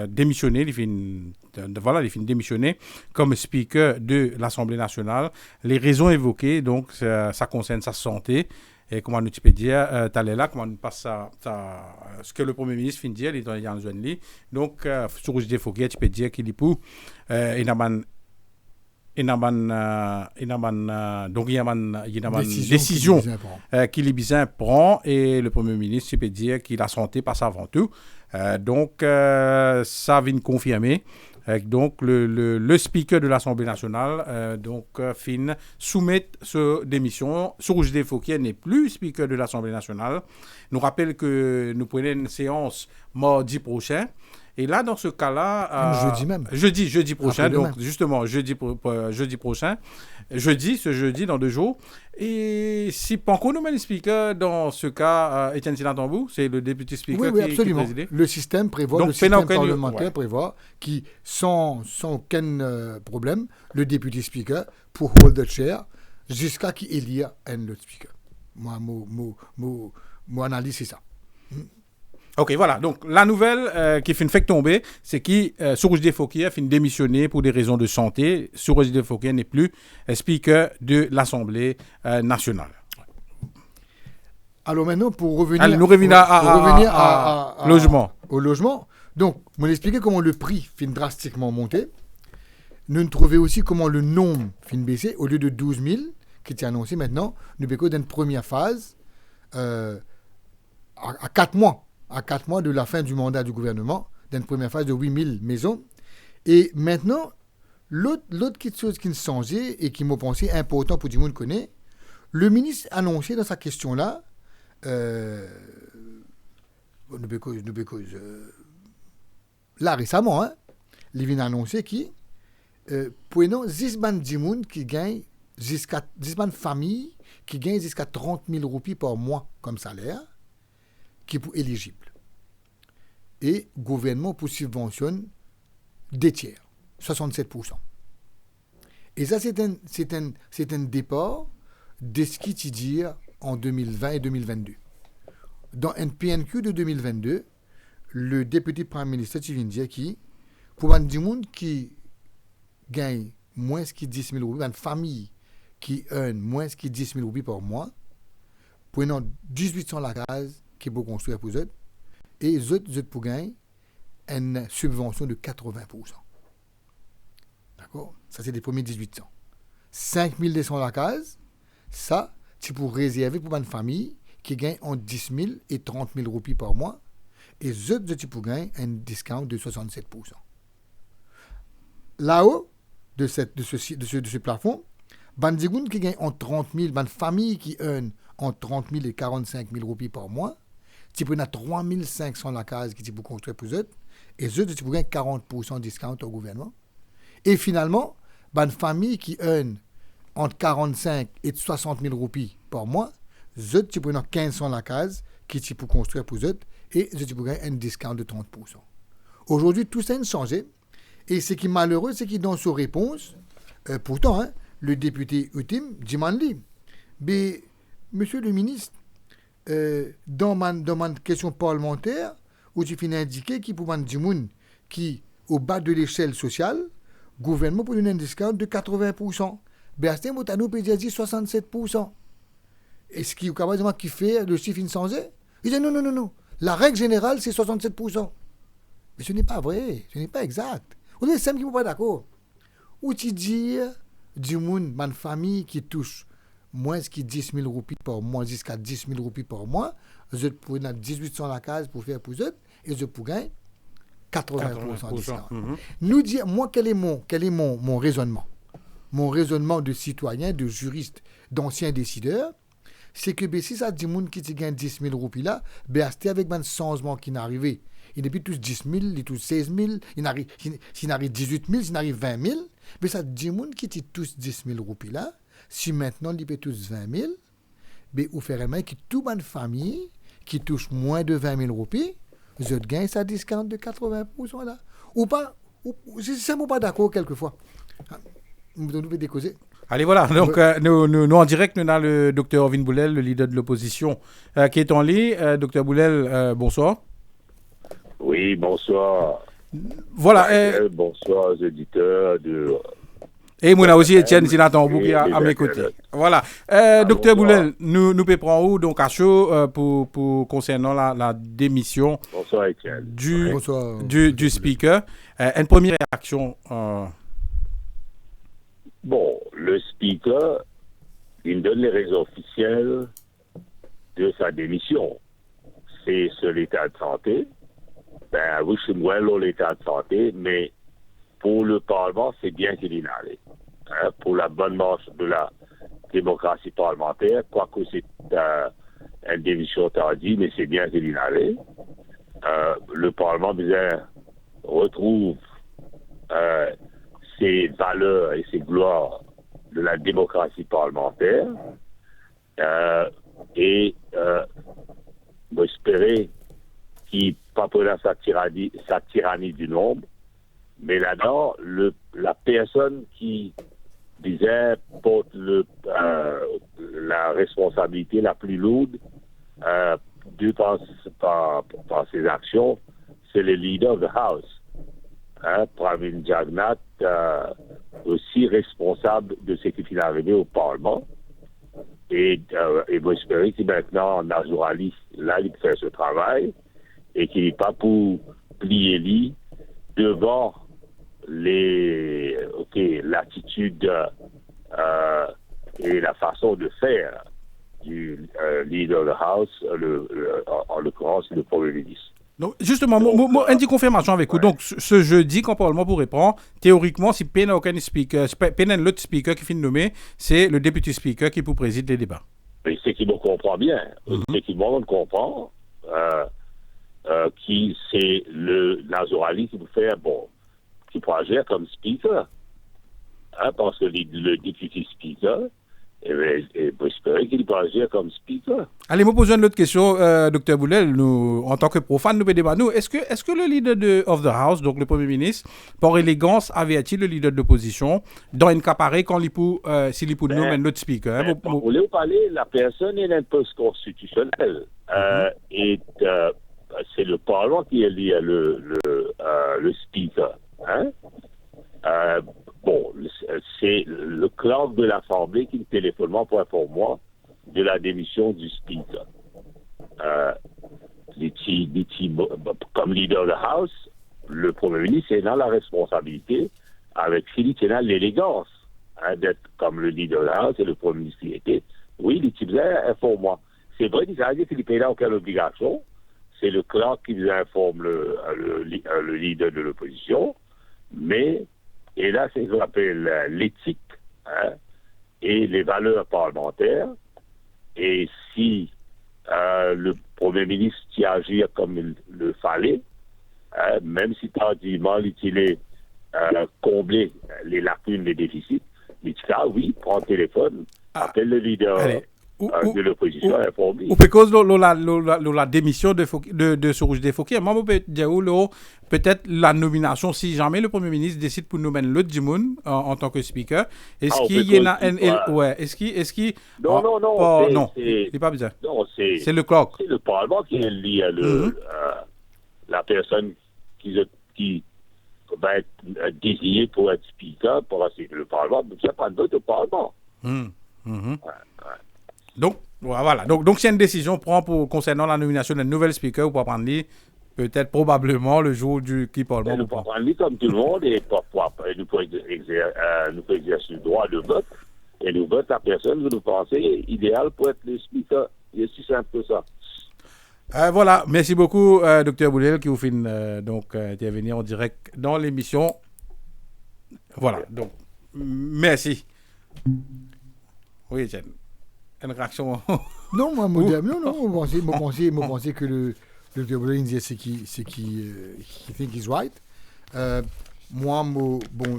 démissionner, démissionner comme speaker de l'Assemblée nationale. Les raisons évoquées, donc ça concerne sa santé. Et comment nous peux dire, là, comment nous passe ce que le Premier ministre finit de dire, il est dans une ligne. Donc, sur Roger Fokir, tu peux dire qu'il est pour, il a donc il y a une décision qui Libizin prend et le Premier ministre peut dire que la santé passe avant tout. Donc ça vient confirmer. Donc le speaker de l'Assemblée nationale fin soumet ce démission. Sorouge Desfauquier n'est plus speaker de l'Assemblée nationale. Nous rappelle que nous prenons une séance mardi prochain. Et là, dans ce cas-là... jeudi même. Jeudi prochain. Donc, justement, jeudi prochain. Ce jeudi, dans 2 jours. Et si Panko nous met le speaker, dans ce cas, Étienne Sinatambou, c'est le député speaker qui absolument. Qui le système prévoit, donc, le système parlementaire prévoit qui, sans aucun problème, le député speaker pour hold the chair jusqu'à qu'il élire un autre speaker. Mon analyse, c'est ça. Ok, voilà. Donc, la nouvelle qui fait tomber, c'est que Sorouge Desfauquier a démissionné pour des raisons de santé. Sorouge Desfauquier n'est plus speaker de l'Assemblée nationale. Alors maintenant, pour revenir, au logement, donc, on expliquer comment le prix finit drastiquement monter. Nous trouvons aussi comment le nombre finit baisser. Au lieu de 12 000, qui était annoncé maintenant, nous avons dans une première phase à 4 mois. À 4 mois de la fin du mandat du gouvernement, dans une première phase de 8 000 maisons. Et maintenant, l'autre chose qui nous changeait et qui m'a pensé important pour tout le monde connaît, le ministre a annoncé dans sa question-là, là récemment, il vient annoncer qu'il pour 10 dimoun qui gagnent jusqu'à 10 familles qui gagnent jusqu'à 30 000 roupies par mois comme salaire, qui est éligible. Et le gouvernement pour subventionne 2 tiers, 67%. Et ça, c'est un départ de ce qui t'y dit en 2020 et 2022. Dans un PNQ de 2022, le député Premier ministre vient dire qui, pour un monde qui gagne moins que 10 000 roupies, une famille qui earn moins que 10 000 roupies par mois, prenant 1800 la case, qui est pour construire pour eux, et eux pour gagner une subvention de 80%. D'accord? Ça, c'est les premiers 18 ans. 5 200 la case, ça, c'est pour réserver pour une famille qui gagne entre 10 000 et 30 000 roupies par mois, et eux pour gagner un discount de 67%. Là-haut, de ce plafond, Bandigoun qui gagne entre 30 000, une famille qui earn entre 30 000 et 45 000 roupies par mois, tu peux avoir 3 500 la case qui tu peux construire pour eux, et eux, tu peux gagner 40% de discount au gouvernement. Et finalement, une famille qui earn entre 45 et 60 000 roupies par mois, eux, tu peux avoir 1500 la case qui tu peux construire pour eux, et eux, tu peux gagner un discount de 30%. Aujourd'hui, tout ça a changé, et ce qui est malheureux, c'est que dans sa réponse, pourtant, le député ultime, Jimandi, mais monsieur le ministre, dans ma question parlementaire, où tu finis indiquer qu'il pour des gens qui, au bas de l'échelle sociale, le gouvernement peut donner un discount de 80%. Bertin Motano peut dire 67%. Et ce qui est capable qui fait le chiffre insensé, il dit non. La règle générale, c'est 67%. Mais ce n'est pas vrai, ce n'est pas exact. On est simple qui ne sont pas d'accord. Où tu dis, du monde, une famille qui touche moins que 10 000 roupies par mois, jusqu'à 10 000 roupies par mois, je peux avoir 1800 la case pour faire pour eux, et je peux gagner 80% de discount. Nous dire, moi, quel est mon raisonnement? Mon raisonnement de citoyen, de juriste, d'ancien décideur, c'est que si ça dit monde qui gagne 10 000 roupies là, c'était avec un changement qui est arrivé. Il n'est plus tous 10 000, il est tous 16 000, il arrive 18 000, il arrive 20 000, mais ça dit monde qui tous 10 000 roupies là, si maintenant il peut tous 20 000, mais vous ferez que toute une famille qui touche moins de 20 000 roupies, je gagne sa discount de 80% là. Ou pas, c'est simplement pas d'accord quelquefois. Nous devons décauser. Allez, voilà. Donc, nous en direct, nous avons le docteur Ovin Boulel, le leader de l'opposition, qui est en ligne. Docteur Boulel, bonsoir. Oui, bonsoir. Voilà. Bonsoir aux auditeurs de... Et moi aussi, Étienne Sinatambou qui est à mes côtés. Voilà. Docteur Boulel, nous pouvons prendre où donc à chaud pour concernant la démission du speaker. Une première réaction. Bon, le speaker, il donne les raisons officielles de sa démission. C'est sur l'état de santé. Ben oui, je suis well l'état de santé, mais pour le Parlement, c'est bien qu'il y en ait. Hein, pour la bonne marche de la démocratie parlementaire, quoique c'est une démission tardive, mais c'est bien qu'il y en ait. Le Parlement retrouve ses valeurs et ses gloires de la démocratie parlementaire et j'espérais qu'il pas prendre sa tyrannie du nombre, mais là-dedans, la personne qui disait porte la responsabilité la plus lourde par ses actions, c'est le leader of the House. Pravin Jagannath, aussi responsable de ce qui est arrivé au Parlement. Et j'espère que maintenant, Nazir Ali, là, il fait ce travail et qu'il n'est pas pour plier lui devant l'attitude et la façon de faire du leader de la House, en l'occurrence le Premier ministre. Donc, justement, une confirmation avec vous. Donc, ce jeudi, quand le Parlement pourrait prendre, théoriquement, si peine aucun speaker, peine l'autre speaker qui finit nommé, c'est le député speaker qui peut présider les débats. Mais c'est qui me comprend bien. C'est qui me comprend qui c'est le Nazir Ali qui peut faire, qui peut agir comme speaker. Parce que le député speaker, et j'espère qu'il peut agir comme speaker. Allez, moi poser une autre question, Dr Boulel. Nous, en tant que profane, nous pouvons débattre. Est-ce que le leader of the House, donc le Premier ministre, par élégance, avertit le leader de l'opposition dans une cas pareille quand s'il peut nommer un autre speaker? Vous voulez parler, la personne est un poste constitutionnel. Et c'est le Parlement qui élit le speaker. C'est le clerc de l'Assemblée qui me téléphone pour moi de la démission du speaker. Comme leader de la House, le Premier ministre est dans la responsabilité, avec Philippe, c'est dans l'élégance d'être comme le leader de la House et le Premier ministre qui était. Oui, il informe moi. C'est vrai, il a dit qu'il n'a aucune obligation. C'est le clerc qui nous informe le leader de l'opposition. Mais, et là, c'est ce qu'on appelle l'éthique et les valeurs parlementaires. Et si le Premier ministre y agit comme il le fallait, même si tardivement il est comblé les lacunes, les déficits, il dit oui, prend le téléphone, appelle le leader de l'opposition, informe. Ou parce que la démission de Sorouge Desfoké, moi, je peux dire peut-être la nomination, si jamais le Premier ministre décide pour nommer l'autre du monde en tant que speaker, est-ce qu'il y en a est-ce qu'il non, c'est pas bizarre. Non, c'est le clerc. C'est le Parlement qui élit la personne qui va être désignée pour être speaker pour assister le Parlement, mais c'est pas un vote au Parlement. Donc, voilà. Donc, c'est une décision concernant la nomination d'un nouvel speaker, ou pas prendre peut-être probablement le jour qui Parlement. Nous pouvons prendre comme tout le monde et parfois nous pouvons exercer le droit de vote et nous votons la personne que nous pensons idéale pour être le speaker. C'est aussi simple que ça. Voilà, merci beaucoup, Dr Boulel, qui vous fait intervenir en direct dans l'émission. Voilà, donc, merci. Oui, Etienne. Une réaction? Non, moi, je pensais que le Dr Boulel disait ce qui think is right. Moi,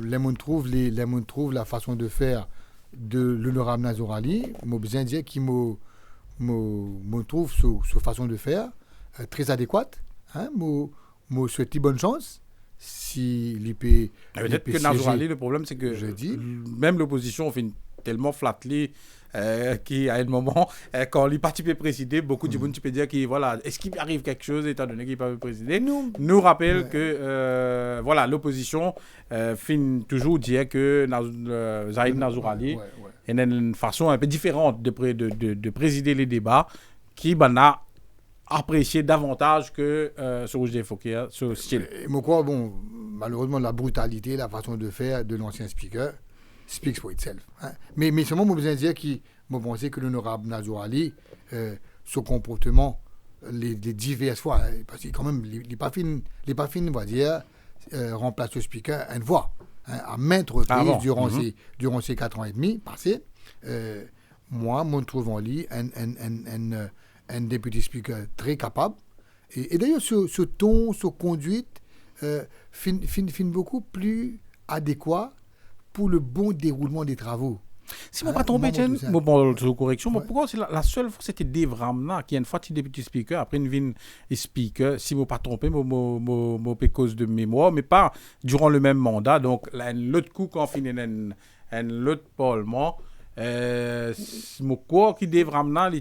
les gens trouvent la façon de faire de l'honorable Nazir Ali. Moi, besoin de dire qu'il me trouve cette façon de faire très adéquate. Moi, souhaite bonne chance. Si l'IP. Peut-être que Nazir Ali, le problème, c'est que même l'opposition fait tellement flattelé qui, à un moment, quand le parti peut présider, beaucoup de monde peut dire est-ce qu'il arrive quelque chose étant donné qu'il peut présider. Nous rappelle que l'opposition finit toujours dire que Zahid Nazir Ali est une façon un peu différente de présider les débats qui a apprécié davantage que Sorouge Desfoké, ce style. Moi, malheureusement, la brutalité, la façon de faire de l'ancien speaker, speaks for itself. Hein. Mais seulement, moi, besoin de dire que moi, pensais que l'honorable Nazour Ali, son comportement, les diverses fois, parce que quand même, les pas fines, on va dire, remplace le speaker à une voix. Hein, à maintes reprises durant ces 4 ans et demi passés, moi, je trouve en lui un député speaker très capable. Et d'ailleurs, ce ton, cette conduite, fin beaucoup plus adéquat pour le bon déroulement des travaux. Si je ne me trompe pas, Etienne, sous correction, pourquoi c'est la seule fois c'était Dave Ramna qui a une fois qui député speaker, après une vine speaker, si je ne me pas trompé, je cause de mémoire, mais pas durant le même mandat. Donc, l'autre coup, quand on finit l'autre parlement, mon corps qui Dave Ramna, il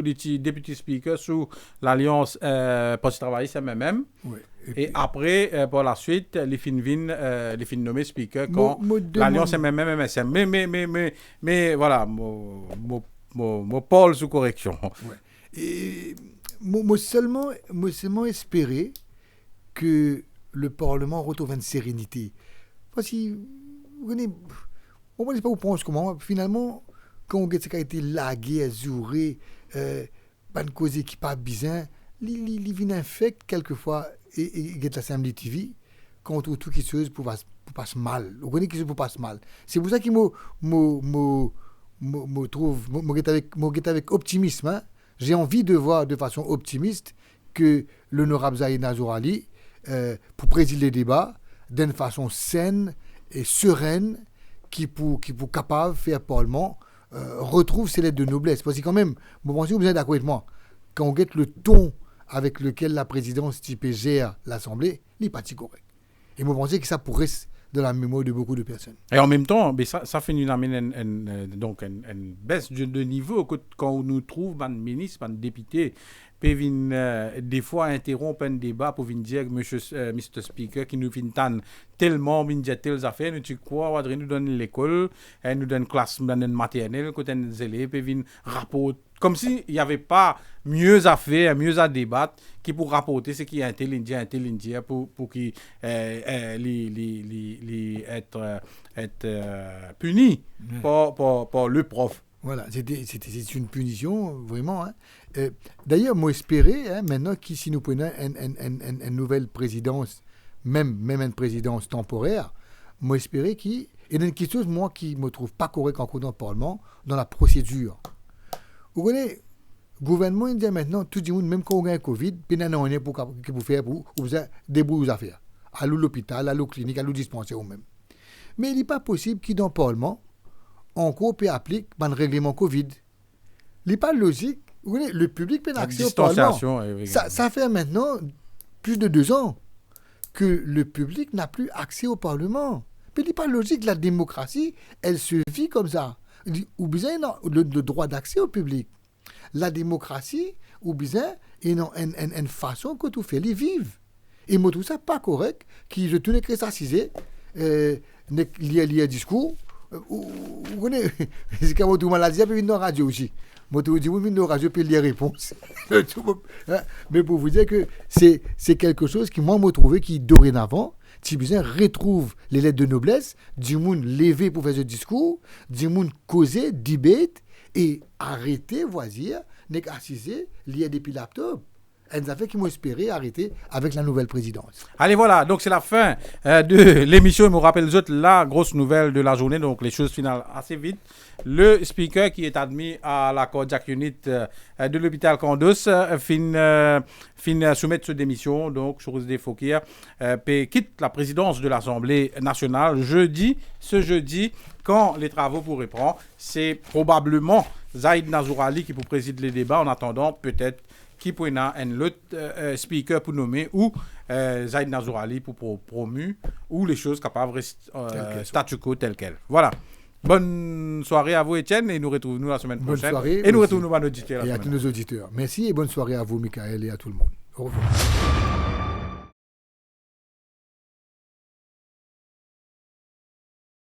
était député speaker sous l'Alliance Parti travailliste MMM. Oui. Et après, par la suite, les fins nommés speaker quand l'Alliance MMM-MSM. Mais voilà, mon Paul sous correction. Ouais. Et moi seulement espérer que le Parlement retrouve une sérénité. Parce que, vous connaissez, on ne sait pas où pense comment. Finalement, quand on a été lagué, azuré, pas une cause qui pas bizarre, il vient infect quelquefois et get l'Assemblée TV contre tout qui se passe mal. Vous connaissez qui se passe mal. C'est pour ça que me trouve avec optimisme. Hein. J'ai envie de voir de façon optimiste que l'honorable Zahid Nazour Ali pour présider les débats d'une façon saine et sereine qui pour capable de faire Parlement retrouve ses lettres de noblesse. Parce que quand même, vous pensez que vous êtes d'accord avec moi, quand on guette le ton avec lequel la présidence type gère l'Assemblée, il n'est pas si correct. Et vous pensez que ça pourrait rester dans la mémoire de beaucoup de personnes. Et en même temps, ça fait une baisse de niveau quand on nous trouve un ministre, un député, peut des fois interrompre un débat pour venir dire Mr. Speaker qui nous vient tellement dire telles affaires, nous tu quoi, on nous donne l'école, nous donne classe maternelle, côté des élèves, puis venir rapporter comme s'il n'y avait pas mieux à faire, mieux à débattre qui pour rapporter ce qui est intelligent pour qu'il être puni par le prof. Voilà, c'est une punition, vraiment. Hein. D'ailleurs, moi, espérais, maintenant, que si nous prenons une nouvelle présidence, même une présidence temporaire, moi, espérais qu'il y a quelque chose, moi, qui ne me trouve pas correct encore dans le Parlement, dans la procédure. Vous connaissez, le gouvernement, il dit maintenant, tout le monde, même quand on a un Covid, puis on a pour faire, pour débrouiller aux affaires. À l'hôpital, à la clinique, à le dispensaire ou même. Mais il n'est pas possible qu'il, dans le Parlement, encore peut appliquer un règlement Covid. Il n'est pas logique. Vous voyez, le public peut accéder au Parlement. Ça fait maintenant plus de 2 ans que le public n'a plus accès au Parlement. Mais il n'est pas logique. La démocratie, elle se vit comme ça. Ou bien le droit d'accès au public. La démocratie, ou bien une façon que tout fait les vivre. Et moi, tout ça pas correct, qui je tenais que ça cisé, il y a un discours. Vous connaissez, c'est comme tout maladie, puis une radio aussi. Moi, tu dis, oui, une radio, puis il y a réponse. Mais pour vous dire que c'est quelque chose qui, moi, m'a trouvé qui, dorénavant, Tibizin retrouve les lettres de noblesse, du monde levé pour faire ce discours, du monde causer, debate, et arrêter, voisir, n'est assiser, lié depuis laptop. Elles avaient qui m'ont espéré arrêter avec la nouvelle présidence. Allez, voilà, donc c'est la fin de l'émission. Je me rappelle les autres, la grosse nouvelle de la journée, donc les choses finales assez vite. Le speaker qui est admis à la cardiac unit de l'hôpital Candos fin soumettre sa démission, donc Chourous Defokir quitte la présidence de l'Assemblée nationale ce jeudi, quand les travaux pourraient prendre. C'est probablement Zahid Nazour Ali qui pour présider les débats, en attendant peut-être qui pourrait un autre speaker pour nommer ou Zahid Nazour Ali pour promu ou les choses capables de statu quo tel quel. Voilà. Bonne soirée à vous, Étienne, et nous retrouvons la semaine prochaine. Bonne soirée. Et nous retrouvons à nos auditeurs. Et à tous nos auditeurs. Merci et bonne soirée à vous, Michael, et à tout le monde. Au revoir.